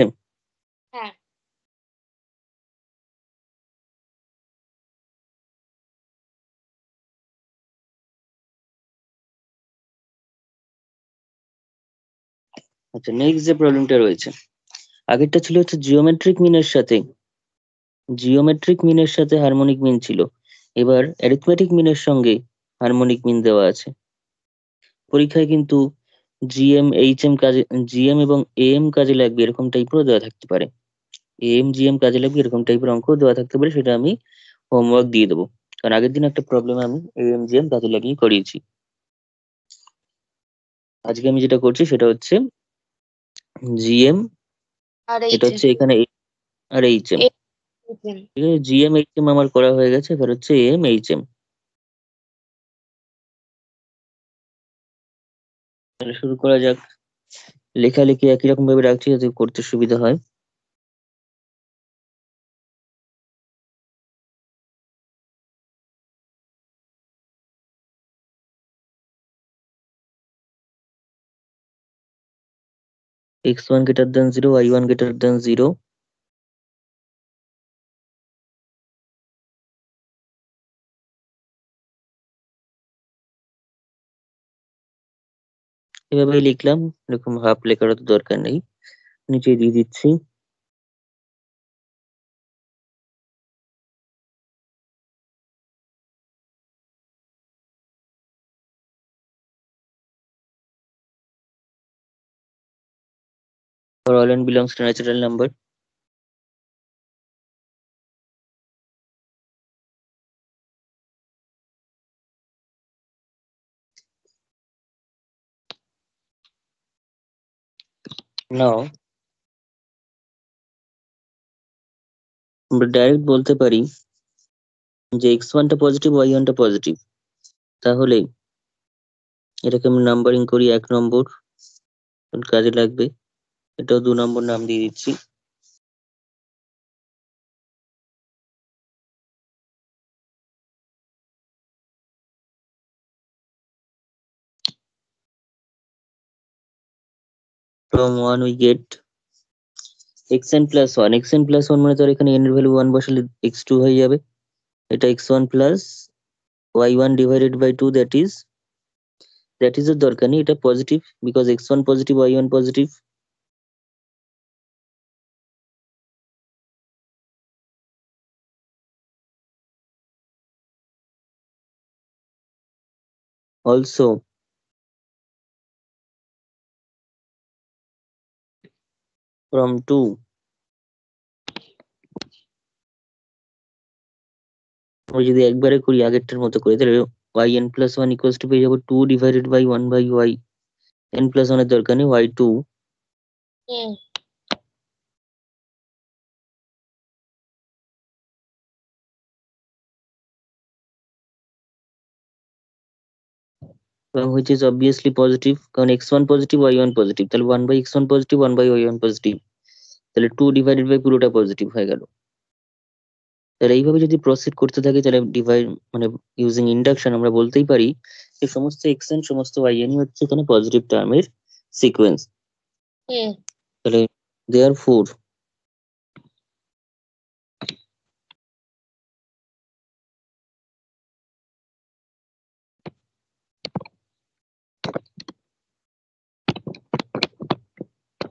[SPEAKER 2] হ্যাঁ।
[SPEAKER 1] আচ্ছা, নেক্সট যে প্রবলেমটা রয়েছে, আগেরটা ছিল হচ্ছে জিওমেট্রিক মিনের সাথে হারমোনিক মিন ছিল, এবার অ্যারিথমেটিক মিনের সঙ্গে হারমোনিক মিন দেওয়া আছে। পরীক্ষায় কিন্তু জিএম এবং এএম কাজে লাগবে এরকম টাইপেরও দেওয়া থাকতে পারে, এএম জিএম কাজে লাগবে এরকম টাইপের অঙ্ক দেওয়া থাকতে পারে, সেটা আমি হোমওয়ার্ক দিয়ে দেবো, কারণ আগের দিন একটা প্রবলেম আমি এএম জিএম কাজে লাগিয়ে করিয়েছি। আজকে আমি যেটা করছি সেটা হচ্ছে জিএম,
[SPEAKER 2] আর
[SPEAKER 1] এটা হচ্ছে এখানে আর এইচএম। ঠিক আছে, জিএম এইচএম আমার করা হয়ে গেছে, এবার হচ্ছে এএম এইচএম। তাহলে শুরু করা যাক, লেখালেখি একই রকম ভাবে রাখছি যাতে করতে সুবিধা হয়। x1 greater than 0, y1 greater than 0, এভাবেই লিখলাম, এরকম হাফ লেখারও তো দরকার নেই, নিচে দিয়ে দিচ্ছি। For all n belongs to natural number, now আমরা ডাইরেক্ট বলতে পারি যে x1 টা পজিটিভ y1 টা পজিটিভ, তাহলে এটাকে আমি নাম্বারিং করি 1 নম্বর, কাজে লাগবে, এটাও 2 নম্বর নাম দিয়ে দিচ্ছি। From 1 we get xn plus 1, xn plus 1 মানে তোর এখানে n এর ভ্যালু 1 বসালে x2 হয়ে যাবে, এটা x1 plus y1 divided by 2, that is এর দরকার নেই, এটা positive because x1 positive y1 positive, also from 2 আমরা যদি একবারে করি আগেরটার মতো করে, তাহলে yn plus 1 equals to পেয়ে যাবো 2 divided by 1 by y, n plus 1 এর দরকার নেই, y2 এবং which is obviously positive, কারণ x1 পজিটিভ y1 পজিটিভ, তাহলে 1 by x1 positive 1 by y1 positive, তাহলে 2 divided by পুরোটা পজিটিভ হয়ে গেল। তাহলে এইভাবে যদি প্রসিড করতে থাকি, তাহলে ডিভাইড মানে ইউজিং ইন্ডাকশন আমরা বলতেই পারি যে সমস্ত xn সমস্ত yn হচ্ছে এখানে পজিটিভ টার্মের সিকোয়েন্স। তাহলে therefore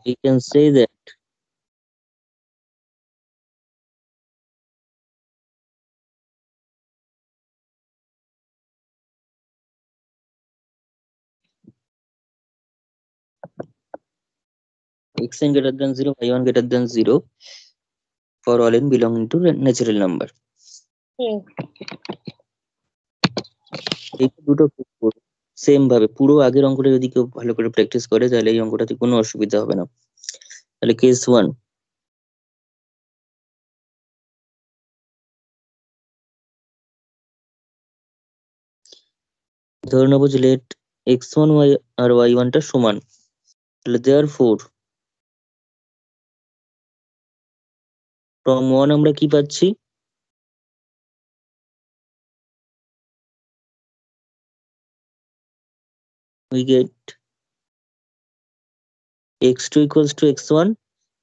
[SPEAKER 1] we can say that xn greater than 0, y1 greater than 0 for all n belonging to natural number. এই দুটো সেম ভাবে পুরো আগের অঙ্কটা যদি কেউ ভালো করে প্র্যাকটিস করে, তাহলে এই অঙ্কটাতে কোনো অসুবিধা হবে না। তাহলে কেস 1, ধরে নেবো যে লেট x1 y আর y1 টা সমান, তাহলে therefore from 1 আমরা কি পাচ্ছি, we get x2 equals to x1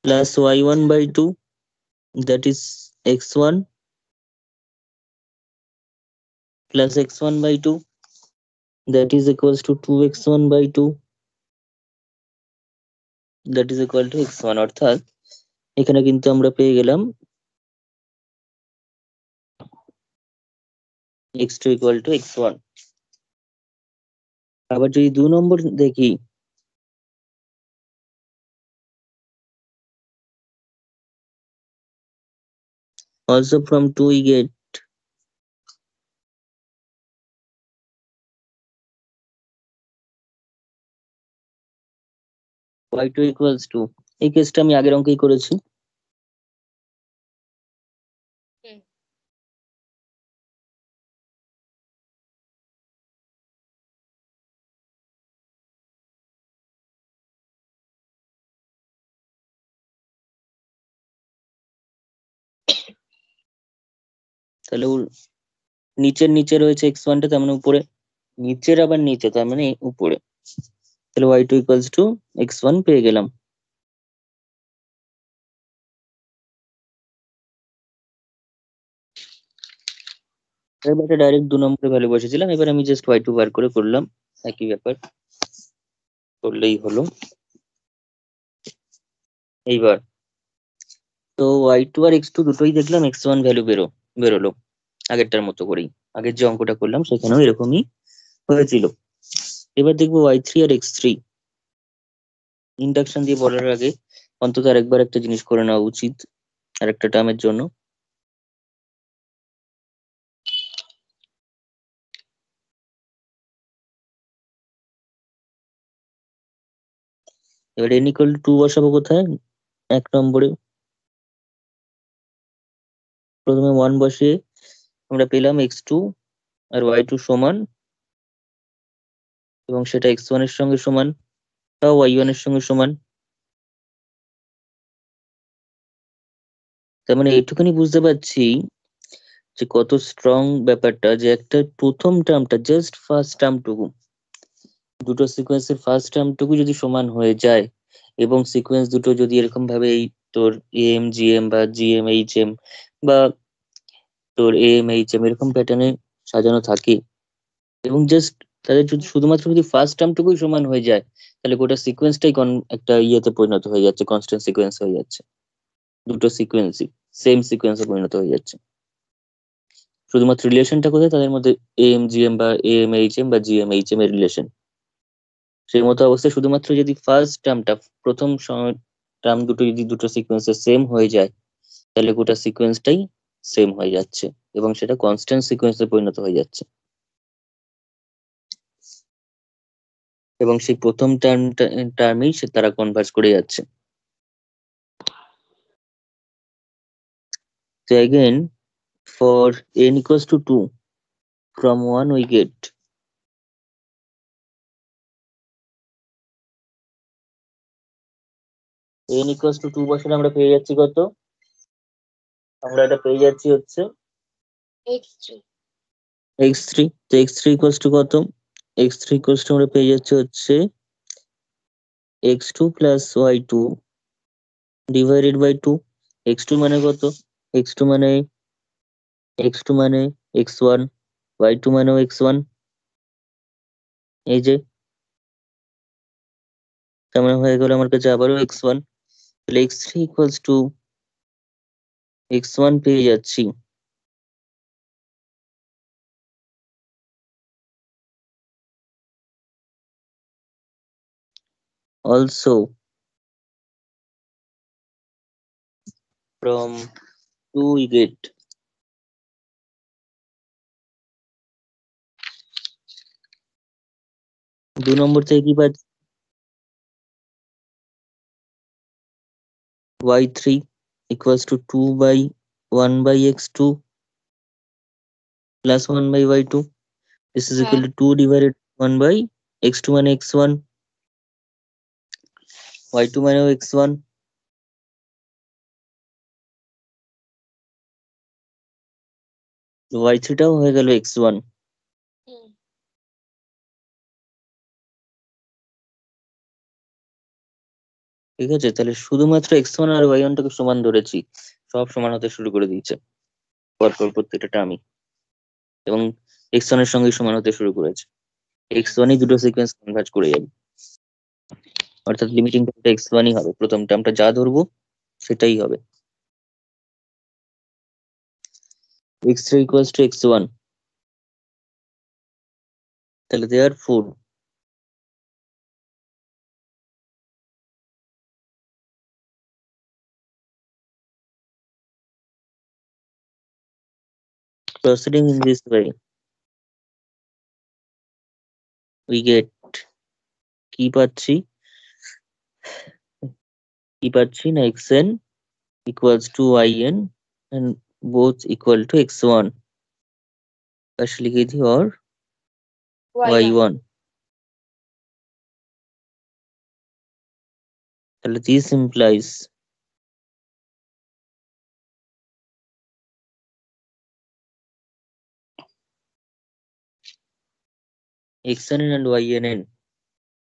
[SPEAKER 1] plus y1 by 2, that is x1 plus x1 by 2, that is equals to 2x1 by 2, that is equal to x1। অর্থাৎ এখানে কিন্তু আমরা পেয়ে গেলাম x2 equal to x1। আবার যদি 2 নম্বর দেখি, also from 2 we get y2 equals to, এই কেসটা আমি আগের অঙ্কেই করেছি, তাহলে নিচের নিচে রয়েছে x1 টা, তার মানে উপরে, নিচের আবার নিচে তার মানে উপরে, তাহলে y2 equals to x1 পেয়ে গেলাম। এবার ডাইরেক্ট 2 নম্বরে ভ্যালু বসেছিলাম, এবার আমি জাস্ট y2 বার করে করলাম, একই ব্যাপার করলেই হলো। এইবার তো y2 আর x2 দুটোই দেখলাম x1 ভ্যালু বেরোলো আগেরটার মতো করেই, আগের যে অঙ্কটা করলাম সেখানেও এরকমই হয়েছিল। এবার দেখবো y3 আর x3। ইন্ডাকশন দিয়ে বলার আগে অন্তত আরেকবার একটা জিনিস করে নেওয়া উচিত আরেকটা টার্মের জন্য। এবার n equal to 2 বসাবো কোথায়, 1 নম্বরে। প্রথমে 1 বসিয়ে আমরা পেলাম x2 আর y2 সমান, এবং সেটা x1 এর সঙ্গে সমান, তাও y1 এর সঙ্গে সমান। তার মানে এইটুখানি বুঝতে পারছি যে কত স্ট্রং ব্যাপারটা, যে একটা প্রথম টার্মটা জাস্ট ফার্স্ট টার্মটুকু, দুটো সিকোয়েন্সের ফার্স্ট টার্মটুকু যদি সমান হয়ে যায়, এবং সিকোয়েন্স দুটো যদি এরকম ভাবে এই তোর এম জিএম বা জিএম এইচ এম বা তোর এম এইচ এম এরকম প্যাটার্নে সাজানো থাকে, এবং জাস্ট তাদের যদি শুধুমাত্র যদি ফার্স্ট টার্মটুকুই সমান হয়ে যায়, তাহলে গোটা সিকোয়েন্সটাই একটা ইয়েতে পরিণত হয়ে যাচ্ছে, কনস্ট্যান্ট সিকোয়েন্স হয়ে যাচ্ছে, দুটো সিকোয়েন্সই সেম সিকোয়েন্সে পরিণত হয়ে যাচ্ছে। শুধুমাত্র রিলেশনটা কোথায়, তাদের মধ্যে এম জিএম বা এম এইচ এম বা জিএম এইচ এম এর রিলেশন। সেই মতো অবস্থায় শুধুমাত্র যদি ফার্স্ট টার্মটা, প্রথম টার্ম দুটো যদি দুটো সিকোয়েন্সে সেম হয়ে যায়, তাহলে গোটা সিকোয়েন্সটাই সেম হয়ে যাচ্ছে এবং সেটা কনস্ট্যান্ট সিকোয়েন্সে পরিণত হয়ে যাচ্ছে। এবং সেই প্রথম টার্মেই তারা কনভার্জ করে যাচ্ছে। So again, for n equals to 2, from 1 we get n equals to 2 বসালে আমরা পেয়ে যাচ্ছি কত? আমরা এটা পেয়ে যাচ্ছি হচ্ছে
[SPEAKER 2] x3
[SPEAKER 1] x3। তো x3 equals to কত? x3 equals to আমরা পেয়ে যাচ্ছি হচ্ছে x2 plus y2 divided by 2। x2 মানে কত? x2 মানে x1, y2 মানেও x1। এই যে তার মানে হয়ে গেল আমার কাছে আবারও x1। তাহলে x3 equals to x1 পেয়ে যাচ্ছি। Also from 2 we get দু নম্বর থেকে কি পাচ্ছি? y3 equals to 2 by 1 by x2 plus 1 by y2. This is equal
[SPEAKER 2] হ্যাঁ
[SPEAKER 1] to 2 divided 1 by x2 মানে x1, y2 মানেও x1, y3 টাও হয়ে গেল x1।
[SPEAKER 2] হুম,
[SPEAKER 1] ঠিক আছে, তাহলে শুধুমাত্র x1 আর y1 টাকে সমান ধরেছি, সব সমান হতে শুরু করে দিয়েছে পরপর প্রত্যেকটা টার্মই, এবং x1 এর সঙ্গে সমান হতে শুরু করেছে। x1ই দুটো সিকোয়েন্স কনভার্জ করে যাবে, অর্থাৎ লিমিটিং টার্মটা x1ই হবে, প্রথম টার্মটা যা ধরবো সেটাই হবে। x3 equals to x1, তাহলে therefore proceeding in this way we get কি পাচ্ছি? না xn equals to yn and both equal to x1 পাশে লিখে দিই or
[SPEAKER 2] y1
[SPEAKER 1] y1। তাহলে this implies xn and yn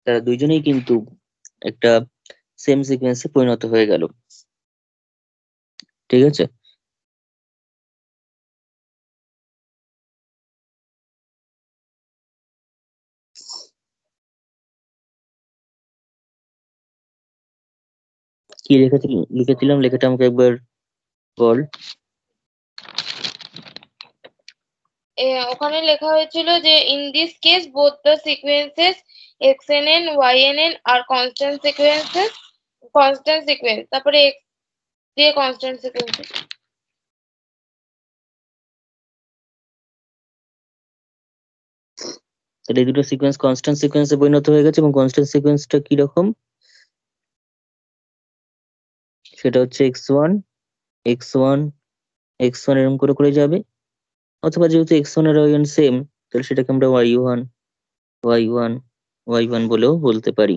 [SPEAKER 1] তারা দুইজনেই কিন্তু একটা সেম সিকোয়েন্সে পরিণত হয়ে গেল। ঠিক আছে, কি লিখেছিলাম লেখাটা আমাকে একবার বল।
[SPEAKER 2] ওখানে লেখা হয়েছিল যে in this case both the sequences xnn ynn আর কনস্ট্যান্ট সিকোয়েন্স, তারপরে x দিয়ে কনস্ট্যান্ট সিকোয়েন্স।
[SPEAKER 1] তাহলে এই দুটো সিকোয়েন্স কনস্ট্যান্ট সিকোয়েন্সে পরিণত হয়ে গেছে, এবং কনস্ট্যান্ট সিকোয়েন্সটা কি রকম? সেটা হচ্ছে x1 x1 x1 এরকম করে করে যাবে, অথবা যেহেতু x1 আর y1 সেম, তাহলে সেটাকে আমরা y1 y1 y1 বলেও বলতে পারি।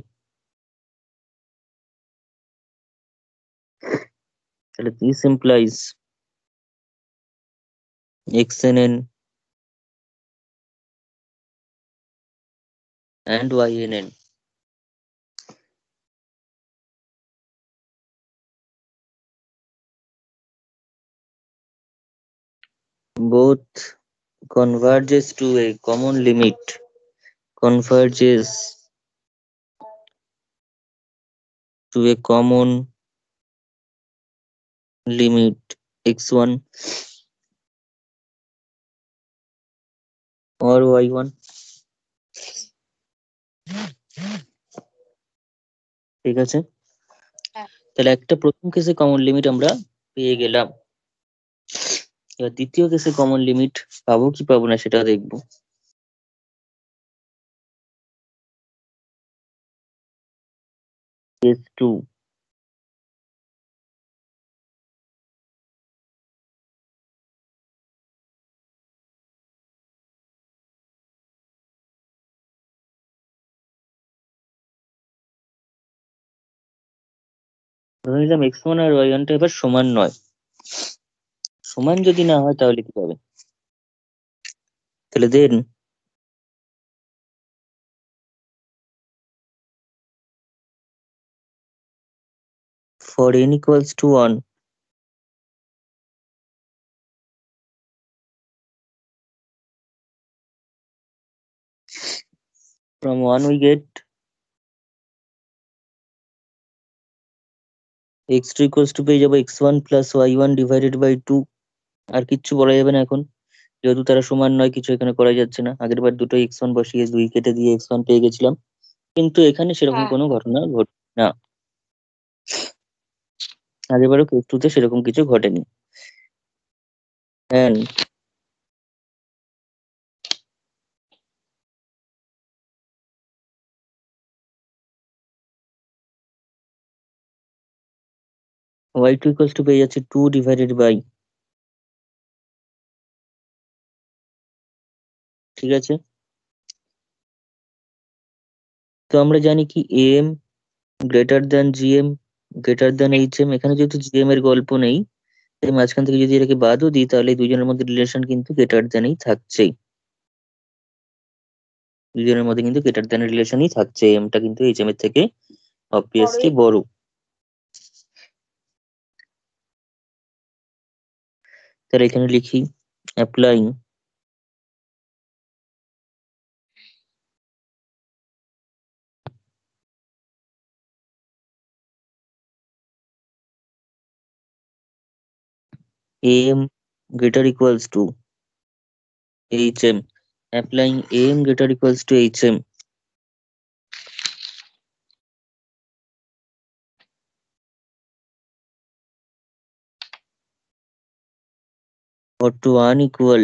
[SPEAKER 1] তাহলে this implies xnn and ynn both converges to a common limit, converges to a common limit x1 or y1, ঠিক আছে?
[SPEAKER 2] হ্যাঁ।
[SPEAKER 1] তাহলে একটা প্রথম কেসে কমন লিমিট আমরা পেয়ে গেলাম। এবার দ্বিতীয় কেসে কমন লিমিট পাবো কি পাবো না সেটা দেখবো। কেস 2, ধরে নিলাম x1 আর y1 টা এবার সমান নয়। সমান যদি না হয় তাহলে কি হবে? তাহলে দেন for n equals to 1, from 1 we get x2 equals to পেয়ে যাবো x1 plus y1 divided by 2। আর কিচ্ছু বলা যাবে না এখন, যেহেতু তারা সমান নয়, কিছু এখানে করা যাচ্ছে না। আগের বার দুটো x1 বসিয়ে 2 কেটে দিয়ে x1 পেয়ে গেছিলাম, কিন্তু এখানে সেরকম
[SPEAKER 2] হ্যাঁ।
[SPEAKER 1] কোনো ঘটনা ঘটে না। আগেরবারও কেস 2 তে সেরকম কিছু ঘটেনি। and y2 equals to পেয়ে যাচ্ছে 2 divided by, ঠিক আছে? তো আমরা জানি কি am greater than gm greater than hm। এখানে যেহেতু gm এর গল্প নেই, তাই মাঝখান থেকে যদি এটাকে বাদও দিই তাহলে এই দুজনের মধ্যে রিলেশন কিন্তু গ্রেটার দ্যানই থাকছেই। দুজনের মধ্যে কিন্তু গ্রেটার দ্যান রিলেশনই থাকছে, এমটা কিন্তু hm এর থেকে অবভিয়াসলি বড়। তাহলে এখানে লিখি applying am greater equals to hm, applying am greater equals to hm or to unequal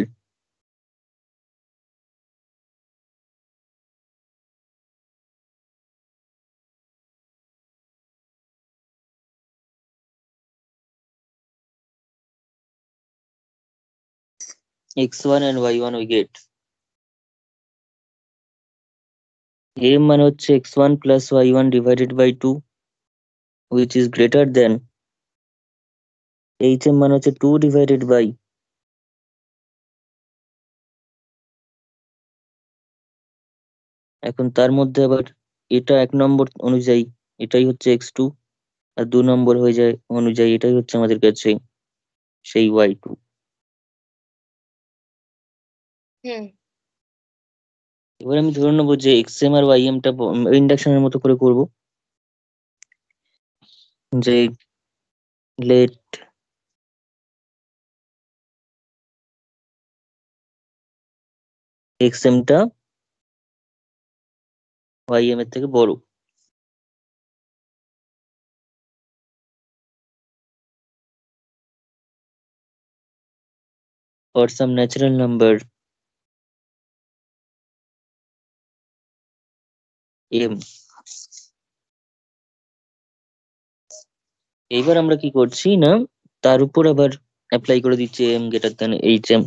[SPEAKER 1] x1 and y1 we get am মানে হচ্ছে x1 plus y1 divided by 2 which is greater than hm মানে হচ্ছে 2 divided by, এখন তার মধ্যে আবার এটা 1 নম্বর অনুযায়ী এটাই হচ্ছে x2, আর 2 নম্বর হয়ে যায় অনুযায়ী এটাই হচ্ছে আমাদের কাছে সেই y2। এবার আমি ধরে নেবো যে xm আর ym টা ইন্ডাকশনের মতো করে করব, যে লেট xm টা ym এর থেকে বড় or some natural number m। এইবার আমরা কি করছি না, তার উপর আবার অ্যাপ্লাই করে দিচ্ছি m greater than hm।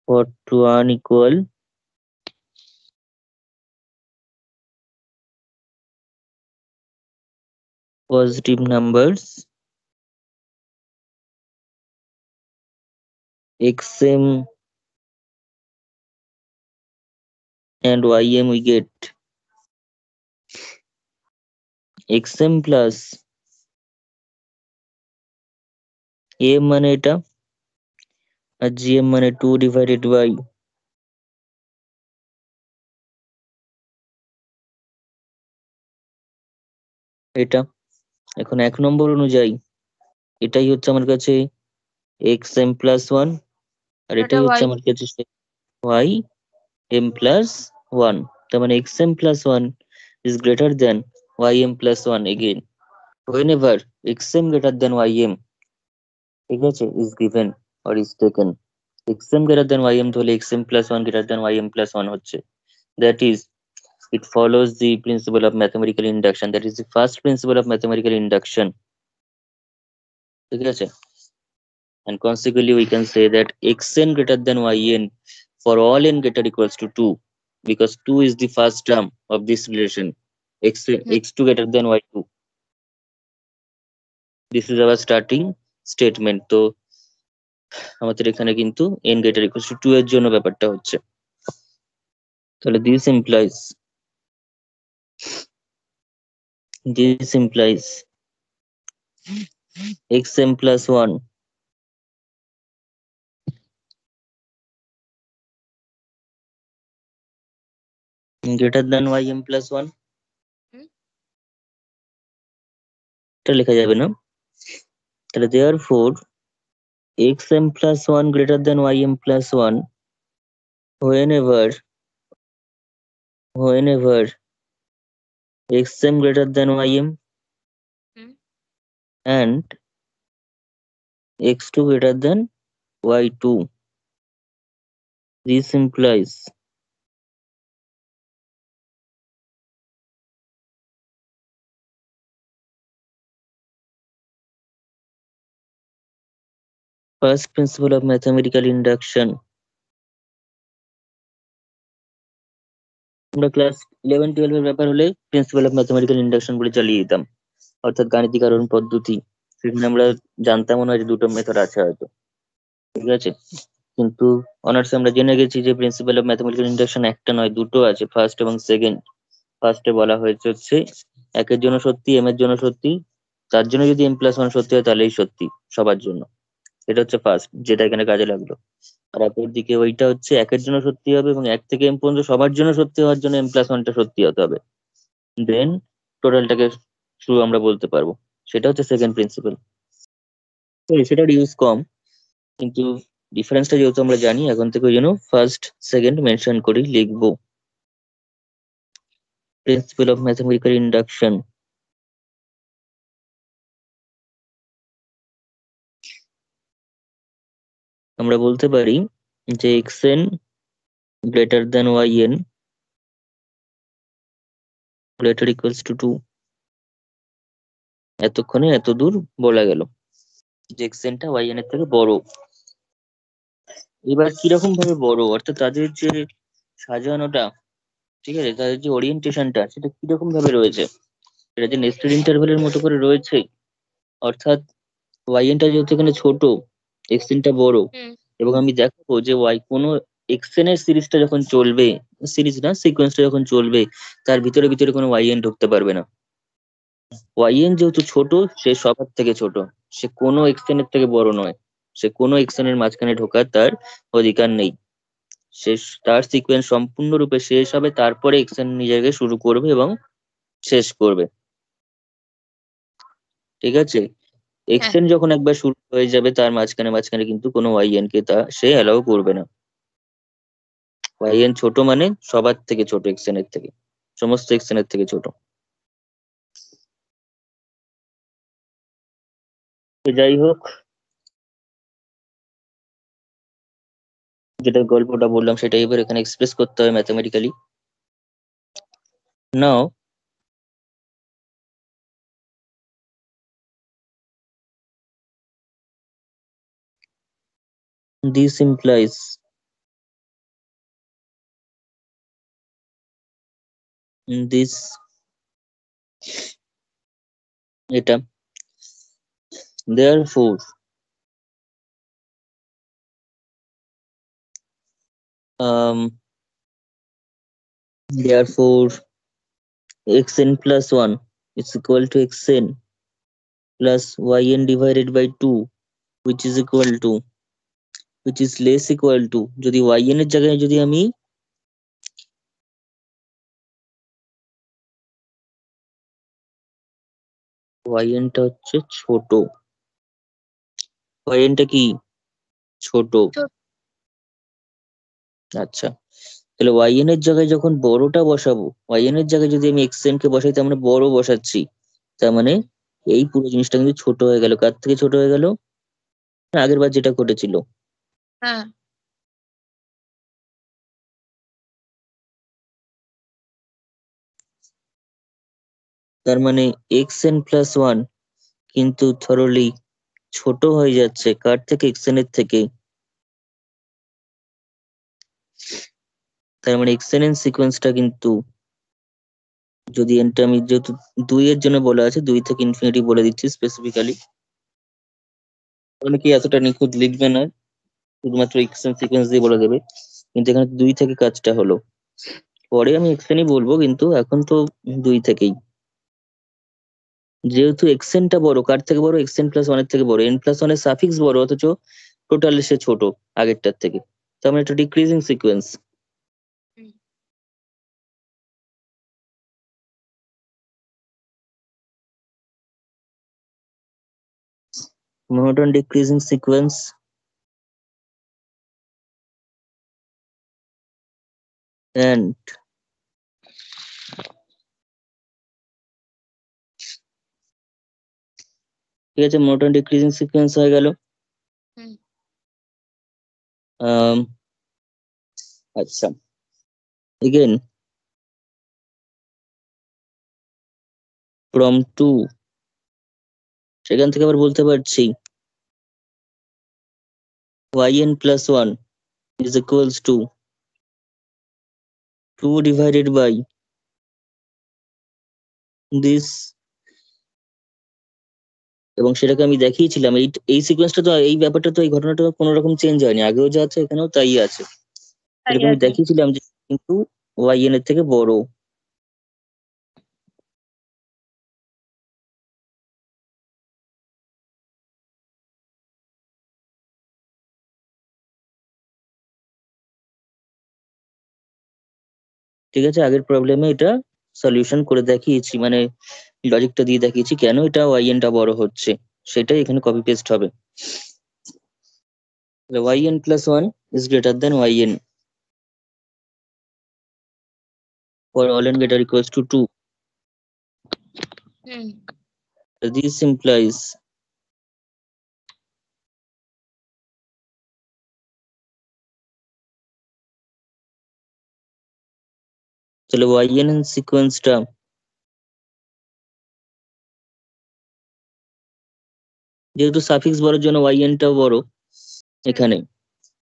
[SPEAKER 1] for to unequal positive numbers xm and ym we get xm plus am মানে এটা, আর gm মানে 2 divided by এটা এখন 1 নম্বর অনুযায়ী এটাই হচ্ছে আমার কাছে xm plus 1 আর
[SPEAKER 2] এটা
[SPEAKER 1] এটাই হচ্ছে
[SPEAKER 2] y
[SPEAKER 1] আমার কাছে ym plus 1। তার মানে xm plus 1 is greater than ym plus 1 again whenever xm greater than ym, ঠিক আছে, is given or is taken। xm greater than ym হলে xm plus 1 greater than ym plus 1 হচ্ছে, that is it follows the principle of mathematical induction, that is the first principle of mathematical induction, ঠিক আছে। And consequently we can say that xn greater than yn for all n greater equals to 2, because 2 is the first term of this relation, x2 greater than y2, this is our starting statement। তো আমাদের এখানে কিন্তু n greater equals to 2 এর জন্য ব্যাপারটা হচ্ছে, তাহলে this implies xm plus 1 greater than ym plus 1, এটা লেখা যাবে না, তাহলে therefore xm plus 1 greater than ym plus 1 whenever xm greater than ym and x2 greater than y2, this implies first principle of mathematical induction। আমরা class 11-12 এর ব্যাপার হলে principal of mathematical induction বলে চালিয়ে দিতাম, অর্থাৎ গাণিতিকরণ পদ্ধতি, সেখানে আমরা জানতাম মনে হয় যে দুটো মেথড আছে হয়তো, ঠিক আছে। কিন্তু অনার্সে আমরা জেনে গেছি যে প্রিন্সিপাল অফ ম্যাথমেটিক্যাল ইন্ডাকশন একটা নয় দুটো আছে, ফার্স্ট এবং সেকেন্ড। ফার্স্টে বলা হয়েছে হচ্ছে একের জন্য সত্যি, এম এর জন্য সত্যি, তার জন্য যদি m plus 1 সত্যি হয় তাহলেই সত্যি সবার জন্য, এটা হচ্ছে ফার্স্ট, যেটা এখানে কাজে লাগলো। আর অপর দিকে ওইটা হচ্ছে একের জন্য সত্যি হবে এবং 1 থেকে m পর্যন্ত সবার জন্য সত্যি হওয়ার জন্য m plus 1টা সত্যি হতে হবে, দেন টোটালটাকে ট্রু আমরা বলতে পারবো, সেটা হচ্ছে সেকেন্ড প্রিন্সিপাল। সেটার ইউজ কম, কিন্তু ডিফারেন্সটা যেহেতু আমরা জানি এখন থেকে ওই জন্য ফার্স্ট সেকেন্ড মেনশন করেই লিখবো। প্রিন্সিপাল অফ ম্যাথমেটিক্যাল ইন্ডাকশন, আমরা বলতে পারি যে xn greater than yn greater equals to 2, এতক্ষণে এত দূর বলা গেল যে xn টা yn এর থেকে বড়। এবার কিরকম ভাবে বড়, অর্থাৎ তাদের যে সাজানোটা, ঠিক আছে, তাদের যে ওরিয়েন্টেশনটা সেটা কিরকম ভাবে রয়েছে, এটা যে নেস্টেড ইন্টারভ্যালের মতো করে রয়েছে, অর্থাৎ yn টা যেহেতু এখানে ছোট, xn টা বড়, এবং আমি দেখাবো যে কোনো xn এর সিরিজটা যখন চলবে, সিরিজ না সিকোয়েন্সটা যখন চলবে, তার ভিতরে ভিতরে কোনো yn ঢুকতে পারবে না। yn যেহেতু ছোট, সে সবার থেকে ছোট, সে কোনো xn এর থেকে বড় নয়, সে কোনো xn এর মাঝখানে ঢোকার তার অধিকার নেই। তার সিকোয়েন্স সম্পূর্ণরূপে শেষ হবে, তারপরে xn নিজেকে শুরু করবে এবং শেষ করবে, ঠিক আছে। xn যখন একবার শুরু হয়ে যাবে তার মাঝখানে মাঝখানে কিন্তু কোনো yn কে সে অ্যালাউ করবে না। yn ছোট মানে সবার থেকে ছোট, xn এর থেকে, সমস্ত xn এর থেকে ছোট। তো যাই হোক, যেটা গল্পটা বললাম সেটাই এবার এখানে এক্সপ্রেস করতে হবে mathematically. Now this implies this, এটা therefore um therefore xn plus 1 is equal to xn plus yn divided by 2 which is equal to, which is less equal to, যদি yn এর জায়গায় যদি আমি yn টা হচ্ছে ছোট, yn টা কি ছোট। আচ্ছা, তাহলে yn এর জায়গায় যখন বড়টা বসাবো, yn এর জায়গায় যদি আমি xn কে বসাই তার মানে বড় বসাচ্ছি, তার মানে এই পুরো জিনিসটা কিন্তু ছোট হয়ে গেল। কার থেকে ছোট হয়ে গেল? আগের বার যেটা ঘটেছিল।
[SPEAKER 2] হ্যাঁ।
[SPEAKER 1] তার মানে xn প্লাস ওয়ান কিন্তু থরলি ছোট হয়ে যাচ্ছে কার থেকে? xn এর থেকে। তার মানে xn এর সিকোয়েন্সটা কিন্তু, যদি এনটা আমি যেহেতু 2 এর জন্য বলা আছে, 2 থেকে ইনফিনিটি বলে দিচ্ছি স্পেসিফিক্যালি, অনেকে এতটা নিখুঁত লিখবে না, শুধুমাত্র xn সিকোয়েন্স দিয়ে বলে দেবে, কিন্তু এখানে 2 থেকে কাজটা হলো। পরে আমি xnই বলবো, কিন্তু এখন তো 2 থেকেই। যেহেতু xn টা বড়, কার থেকে বড়? xn প্লাস ওয়ান এর থেকে বড়। n প্লাস ওয়ান এর সাফিক্স বড়, অথচ টোটাল সে ছোট আগেরটার থেকে। তার মানে একটা decreasing sequence. monotone decreasing sequence and ঠিক আছে, monotone decreasing sequence হয়ে গেল। আচ্ছা, again from 2, সেখান থেকে আবার বলতে পারছি yn plus 1 is equals to 2 divided by this, এবং সেটাকে আমি দেখিয়েছিলাম। এই সিকোয়েন্সটা তো, এই ব্যাপারটা তো, এই ঘটনাটা তো কোনো রকম চেঞ্জ হয়নি, আগেও যা আছে এখানেও তাই আছে। এরকম আমি দেখিয়েছিলাম যে কিন্তু yn এর থেকে বড়। ঠিক আছে, আগের প্রবলেমে এটা সলিউশন করে দেখিয়েছি, মানে লজিকটা দিয়ে দেখিয়েছি কেন এটা yn টা বড় হচ্ছে, সেটাই এখানে কপি পেস্ট হবে। yn plus 1 is greater than yn for all n greater equals to 2. This implies তাহলে yn সিকোয়েন্সটা যেহেতু সাফিক্স বড়ের জন্য yn টাও বড় এখানে,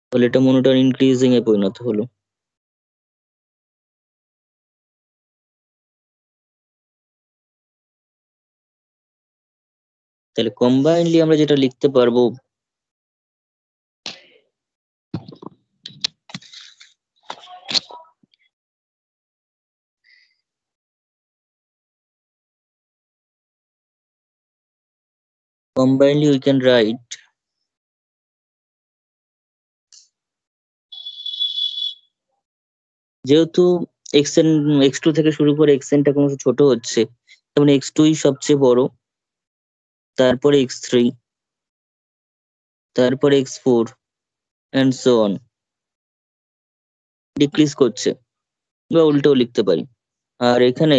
[SPEAKER 1] তাহলে এটা মনোটন ইনক্রিজিং এ পরিণত হলো। তাহলে কম্বাইনলি আমরা যেটা লিখতে পারবো, combinedly we can write যেহেতু xn x2 থেকে শুরু করে xn টা ক্রমশ ছোট হচ্ছে, তার মানে x2 ই সবচেয়ে বড়, তারপরে x3, তারপরে x4 and so on, decrease করছে, বা উল্টেও লিখতে পারি। আর এখানে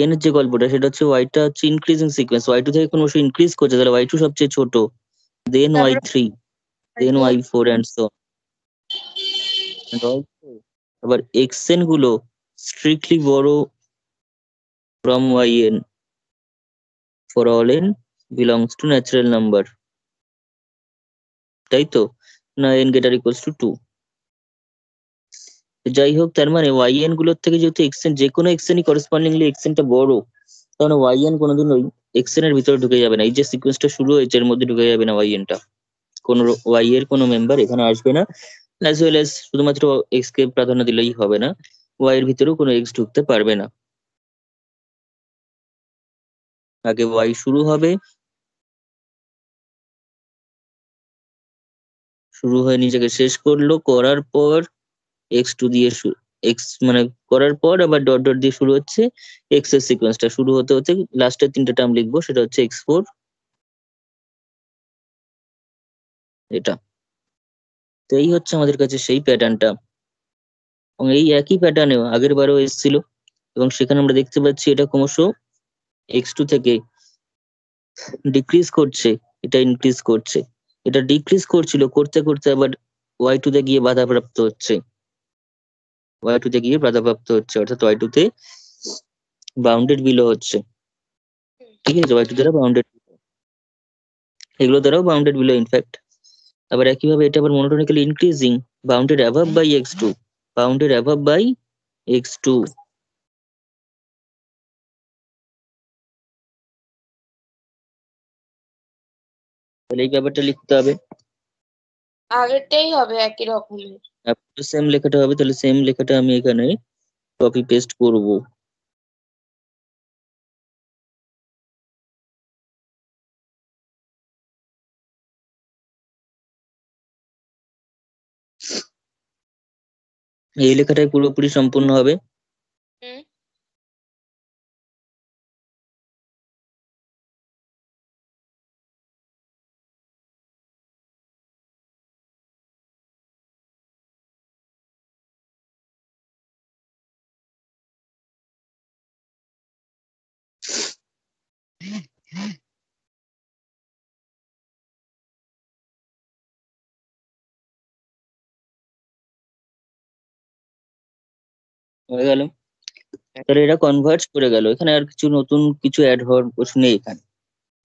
[SPEAKER 1] yn এর যে গল্পটা, সেটা হচ্ছে y টা হচ্ছে ইনক্রিজিং সিকোয়েন্স, y2 থেকে ক্রমশ ইনক্রিজ করছে, তাহলে y2 সবচেয়ে ছোট, then y3, then y4 and so on. And also আবার xn গুলো স্ট্রিক্টলি বড় from yn for all n belongs to natural number, তাই তো? না n greater equals to 2। যাই হোক, তার মানে yn গুলোর থেকে যেহেতু xn, যে কোনো xn ই করসপন্ডিংলি xn টা বড়, তার মানে yn কোনোদিন ওই xn এর ভিতরে ঢুকে যাবে না, এই যে সিকোয়েন্সটা শুরু হয়েছে এর মধ্যে ঢুকে যাবে না yn টা, কোনো y এর কোনো মেম্বার এখানে আসবে না, অ্যাজ ওয়েল অ্যাজ শুধুমাত্র x কে প্রাধান্য দিলেই হবে না, y এর ভিতরেও কোনো x ঢুকতে পারবে না। আগে y শুরু হবে, শুরু হয়ে নিজেকে শেষ করলো, করার পর x2 দিয়ে এক্স মানে করার পর আবার ডট ডট দিয়ে শুরু হচ্ছে এক্স এর সিকোয়েন্সটা শুরু হতে হতে লাস্টের তিনটে টার্ম লিখবো, সেটা হচ্ছে x4 এটা। তো এই হচ্ছে আমাদের কাছে সেই প্যাটার্নটা, এবং এই একই প্যাটার্নেও আগের বারও এসেছিল, এবং সেখানে আমরা দেখতে পাচ্ছি এটা ক্রমশ x2 থেকে ডিক্রিজ করছে, এটা ইনক্রিজ করছে। এটা ডিক্রিজ করছিল, করতে করতে আবার y2 তে গিয়ে বাধাপ্রাপ্ত হচ্ছে, y2 তে গিয়ে বাধাপ্রাপ্ত হচ্ছে, অর্থাৎ y2 তে বাউন্ডেড বিলো হচ্ছে। ঠিক আছে, y2 দ্বারা বাউন্ডেড, এগুলো দ্বারাও বাউন্ডেড বিলো ইনফ্যাক্ট। আবার একইভাবে এটা আবার monotonically increasing, bounded above by x2, bounded above by x2। তাহলে এই ব্যাপারটা লিখতে হবে,
[SPEAKER 2] আগেরটাই হবে একই রকমের।
[SPEAKER 1] সেম লেখাটা হবে। তাহলে সেম লেখাটা আমি এখানে কপি পেস্ট করব। এই লেখাটাই পুরোপুরি সম্পূর্ণ হবে।
[SPEAKER 2] হুম।
[SPEAKER 1] হয়ে গেল। তাহলে এটা কনভার্জ করে গেল, এখানে আর কিছু নতুন কিছু অ্যাড হওয়ার প্রশ্ন নেই এখানে।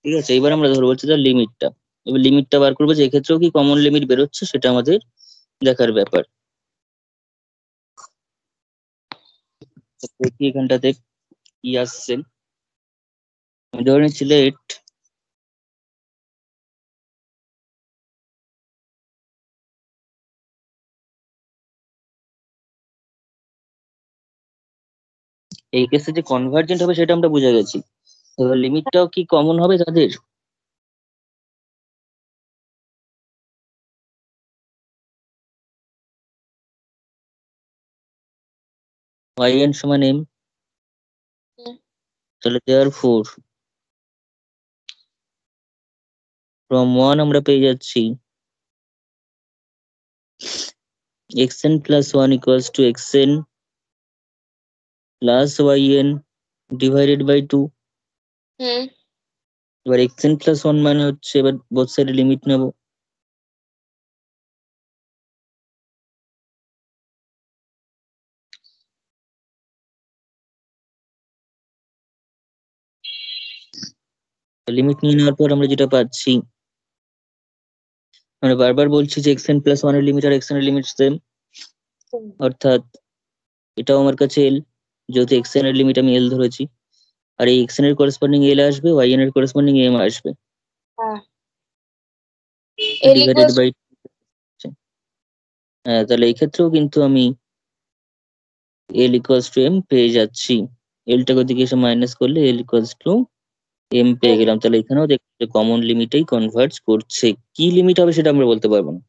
[SPEAKER 1] ঠিক আছে, এবার আমরা ধরবো হচ্ছে তার লিমিটটা। এবার লিমিটটা বার করবো, যে এক্ষেত্রেও কি কমন লিমিট বেরোচ্ছে সেটা আমাদের দেখার ব্যাপার। তো দেখি এখানটাতে কি আসছে। আমি ধরে নিচ্ছি লেট এই কেসে যে কনভার্জেন্ট হবে সেটা আমরা বুঝে গেছি। এবার লিমিটটাও কি কমন হবে তাদের? yn সমান m,
[SPEAKER 2] হুম।
[SPEAKER 1] তাহলে দেয়ার ফোর ফ্রম 1 আমরা পেয়ে যাচ্ছি xn plus 1 equals to xn plus yn divided by 2।
[SPEAKER 2] হুম।
[SPEAKER 1] এবার xn plus 1 মানে হচ্ছে, এবার বোথ সাইডে লিমিট নেব। লিমিট নিয়ে নেওয়ার পর আমরা যেটা পাচ্ছি, আমরা বারবার বলছি যে xn plus 1 এর লিমিট আর xn এর লিমিট সেম,
[SPEAKER 2] হুম।
[SPEAKER 1] অর্থাৎ এটাও আমার কাছে l, যেহেতু xn এর লিমিট আমি l ধরেছি, আর এই xn এর করেসপন্ডিং l আসবে, yn এর করেসপন্ডিং m আসবে,
[SPEAKER 2] হ্যাঁ, এল
[SPEAKER 1] ডিভাইডেড
[SPEAKER 2] ইকুয়ালস
[SPEAKER 1] বাই। হ্যাঁ, তাহলে এই ক্ষেত্রেও কিন্তু আমি l ইকুয়ালস টু m পেয়ে যাচ্ছি। এলটাকে ওদিকে এসে মাইনাস করলে l ইকুয়ালস টু m পেয়ে
[SPEAKER 2] এম।
[SPEAKER 1] গেলাম। তাহলে এখানেও দেখতে কমন লিমিটেই কনভার্জ করছে। কি লিমিট হবে সেটা আমরা বলতে পারবো না,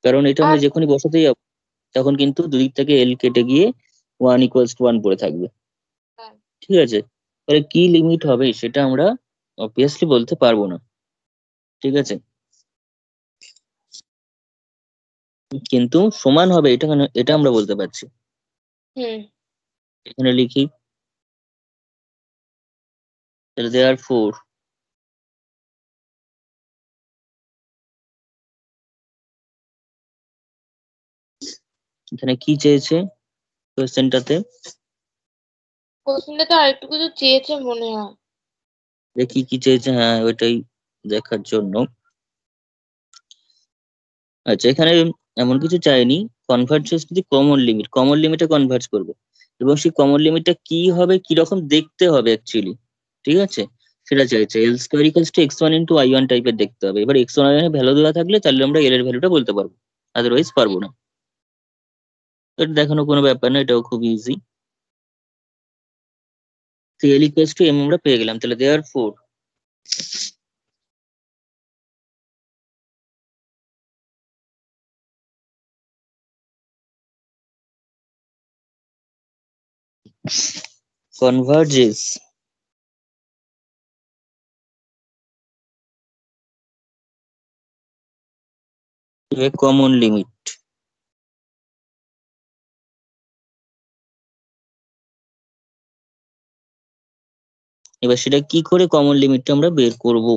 [SPEAKER 1] কারণ এটা আমরা
[SPEAKER 2] আর
[SPEAKER 1] যখনই বসাতেই যাবো তখন কিন্তু দুদিক থেকে l কেটে গিয়ে 1 ইকুয়ালস টু 1 পড়ে থাকবে।
[SPEAKER 2] হ্যাঁ,
[SPEAKER 1] ঠিক আছে, তাহলে কি লিমিট হবে সেটা আমরা অবভিয়াসলি বলতে পারবো না। ঠিক আছে, কিন্তু সমান হবে এটা এটা আমরা বলতে পারছি।
[SPEAKER 2] হুম।
[SPEAKER 1] এখানে লিখি, তাহলে দেয়ার ফোর এখানে কি চেয়েছে কোয়েশ্চেনটাতে,
[SPEAKER 2] কোশ্চেনটা তো আরেকটু কিছু চেয়েছে মনে হয়।
[SPEAKER 1] দেখি কি চেয়েছে। হ্যাঁ, ওইটাই দেখার জন্য। আচ্ছা, এখানে এমন কিছু চাইনি, কনভার্জ যদি কমন লিমিটে কনভার্জ করবে, এবং সেই কমন লিমিটটা কি হবে, কি রকম দেখতে হবে অ্যাকচুয়ালি। ঠিক আছে, সেটা চাইছে L square equals to x1 into i1 টাইপের দেখতে হবে। এবার x1 i1 এর ভ্যালু দেওয়া থাকলে তাহলে আমরা এল এর ভ্যালুটা বলতে পারবো, আদারওয়াইজ পারবো না। এটা দেখানো কোনো ব্যাপার না, এটাও খুব ইজি। তো এল ইকুয়ালস টু m আমরা পেয়ে গেলাম, তাহলে দেয়ার four converges to a common limit. এবার সেটা কি করে কমন লিমিটটা আমরা বের করব?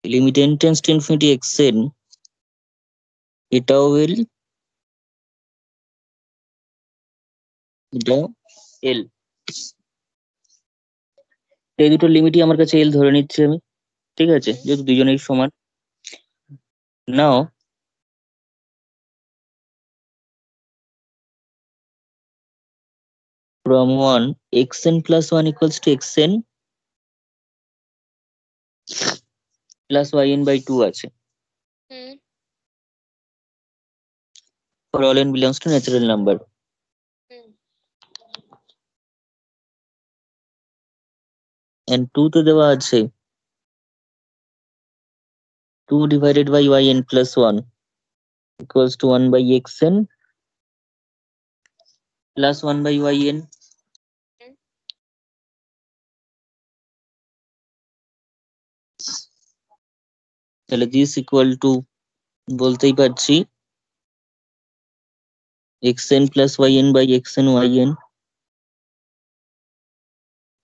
[SPEAKER 1] Limit n tends to infinity xn, এটাও l, এটাও l। এই দুটো লিমিটই আমার কাছে l ধরে নিচ্ছি আমি, ঠিক আছে, যেহেতু দুজনেই সমান। নাও from 1 xn plus 1 equals to xn plus yn by 2 আছে for all n belongs to natural number, and 2 তে দেওয়া আছে 2 divided by yn plus 1 equals to 1 by xn plus 1 by yn। তাহলে this equal to বলতেই পারছি xn plus yn by xn yn।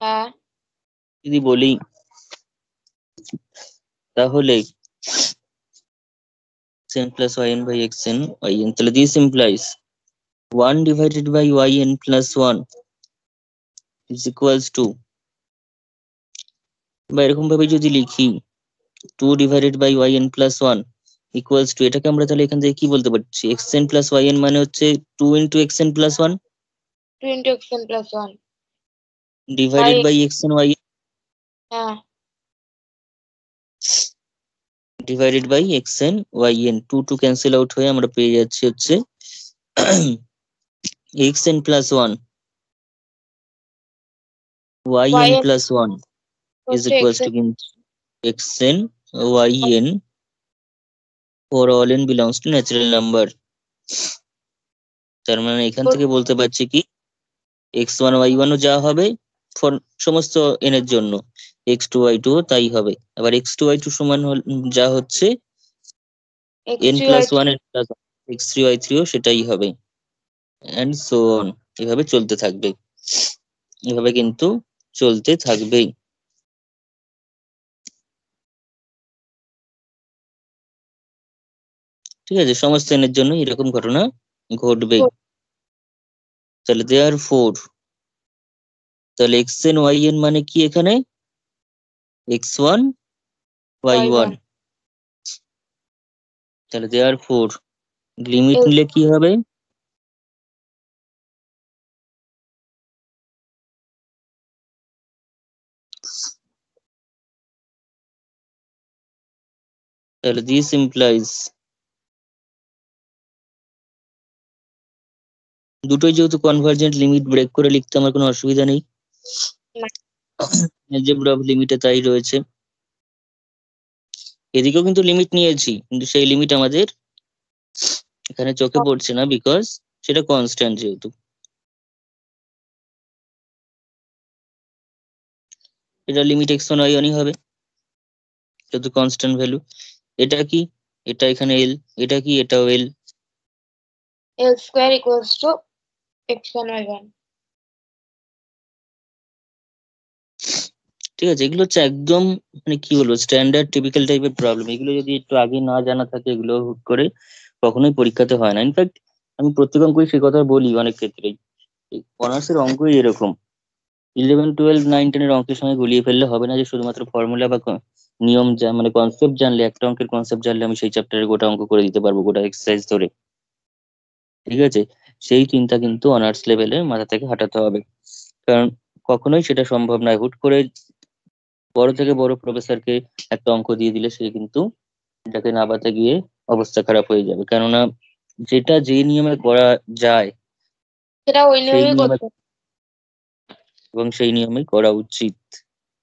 [SPEAKER 2] হ্যাঁ
[SPEAKER 1] যদি বলি তাহলে xn plus yn by xn yn, তাহলে this implies 1 divided by yn plus 1 is equals to, বা এরকম ভাবে যদি লিখি 2 divided by yn plus 1 equals to, এটাকে আমরা তাহলে এখান থেকে কি বলতে পারছি, xn plus yn মানে হচ্ছে 2 into xn plus 1
[SPEAKER 2] 2 into xn plus 1
[SPEAKER 1] divided by xn yn
[SPEAKER 2] হ্যাঁ
[SPEAKER 1] divided by xn yn, 2 to cancel out হয়ে আমরা পেয়ে যাচ্ছি হচ্ছে xn plus 1 yn plus 1 is equals to xn yn for all n belongs to natural number। তার মানে এখান থেকে বলতে পারছি কি x1 y1 ও যা হবে ফর সমস্ত n এর জন্য x2 y2 ও তাই হবে। আবার x2 y2 সমান যা হচ্ছে n plus 1 n plus x3 y3 ও সেটাই হবে, and so on। এভাবে চলতে থাকবে, এভাবে কিন্তু চলতে থাকবে। ঠিক আছে, সমস্ত n এর জন্য এরকম ঘটনা ঘটবে। তাহলে therefore তাহলে xn yn মানে কি এখানে x1 y1, তাহলে therefore লিমিট নিলে কি হবে, তাহলে this implies, দুটোই যেহেতু কনভার্জেন্ট লিমিট ব্রেক করে লিখতে আমার কোনো অসুবিধা নেই, অ্যালজেব্রা অফ লিমিটে তাই রয়েছে। এদিকেও কিন্তু লিমিট নিয়েছি, কিন্তু সেই লিমিট আমাদের এখানে চোখে পড়ছে না, বিকজ সেটা কনস্ট্যান্ট যেহেতু। এটা লিমিট x1 y1 হবে যেহেতু কনস্ট্যান্ট ভ্যালু। এটা কি, এটা এখানে l, এটা কি, এটাও l।
[SPEAKER 2] l square equals to x1 y1।
[SPEAKER 1] ঠিক আছে, এগুলো হচ্ছে একদম মানে কি বলবো স্ট্যান্ডার্ড টিপিক্যাল টাইপের প্রবলেম। এগুলো যদি একটু আগে না জানা থাকে এগুলো হুট করে কখনোই পরীক্ষাতে হয় না। ইনফ্যাক্ট আমি প্রত্যেক অঙ্কই সে কথা বলি, অনেক ক্ষেত্রেই অনার্সের অঙ্কই এরকম 11 12 9 10 এর অঙ্কের সঙ্গে গুলিয়ে ফেললে হবে না যে শুধুমাত্র ফর্মুলা বা নিয়ম মানে কনসেপ্ট জানলে, একটা অঙ্কের কনসেপ্ট জানলে আমি সেই চ্যাপ্টারের গোটা অঙ্ক করে দিতে পারবো, গোটা এক্সারসাইজ ধরে। ঠিক আছে, সেই চিন্তা কিন্তু অনার্স লেভেলে মাথা থেকে হাঁটাতে হবে, কারণ কখনোই সেটা সম্ভব নয় হুট করে বড় থেকে বড় প্রফেসরকে একটা অঙ্ক দিয়ে দিলে সে কিন্তু এটাকে নাবাতে গিয়ে অবস্থা খারাপ হয়ে যাবে। কেননা যেটা যে নিয়মে করা যায়
[SPEAKER 2] সেটা ওই
[SPEAKER 1] সেই
[SPEAKER 2] নিয়মে
[SPEAKER 1] নিয়মে,
[SPEAKER 2] করতে
[SPEAKER 1] এবং সেই নিয়মেই করা উচিত।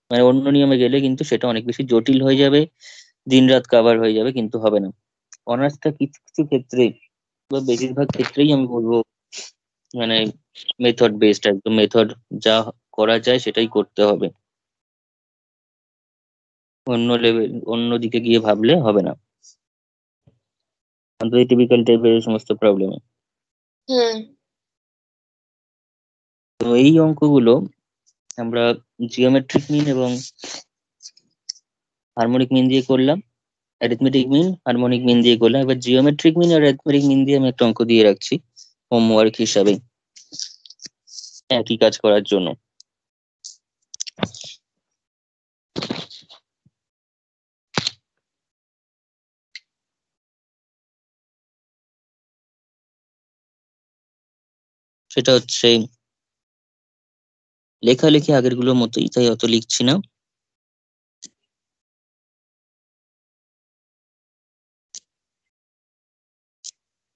[SPEAKER 1] মানে অন্য নিয়মে গেলে কিন্তু সেটা অনেক বেশি জটিল হয়ে যাবে, দিনরাত কাভার হয়ে যাবে, কিন্তু হবে না। অনার্সটা কিছু কিছু ক্ষেত্রে বা বেশিরভাগ ক্ষেত্রেই আমি বলবো মানে মেথড বেসড, একদম মেথড যা করা যায় সেটাই করতে হবে। অন্য লেভেল অন্য দিকে গিয়ে ভাবলে হবে না, অন্তত টিপিক্যাল টাইপের এই সমস্ত প্রবলেমে।
[SPEAKER 2] হুম।
[SPEAKER 1] তো এই অঙ্কগুলো আমরা জিওমেট্রিক মিন এবং হারমোনিক মিন দিয়ে করলাম, অ্যারিথমেটিক মিন হারমোনিক মিন দিয়ে করলাম। এবার জিওমেট্রিক মিন আর অ্যারিথমেটিক মিন দিয়ে আমি একটা অঙ্ক দিয়ে রাখছি হোমওয়ার্ক হিসাবে, একই কাজ করার জন্য। সেটা হচ্ছে লেখালেখি আগের গুলোর মতোই, তাই অত লিখছি না।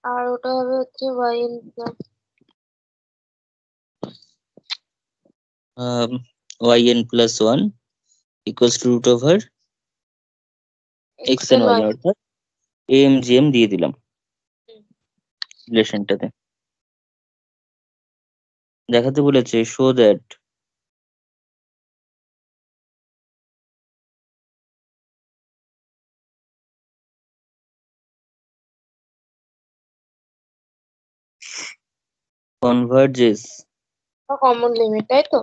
[SPEAKER 2] আর ওটা হবে হচ্ছে yn plus
[SPEAKER 1] yn plus 1 equals to root over x and y, অর্থাৎ amgm দিয়ে দিলাম রিলেশনটাতে। দেখাতে বলেছে show that converges
[SPEAKER 2] common limit, তাই তো?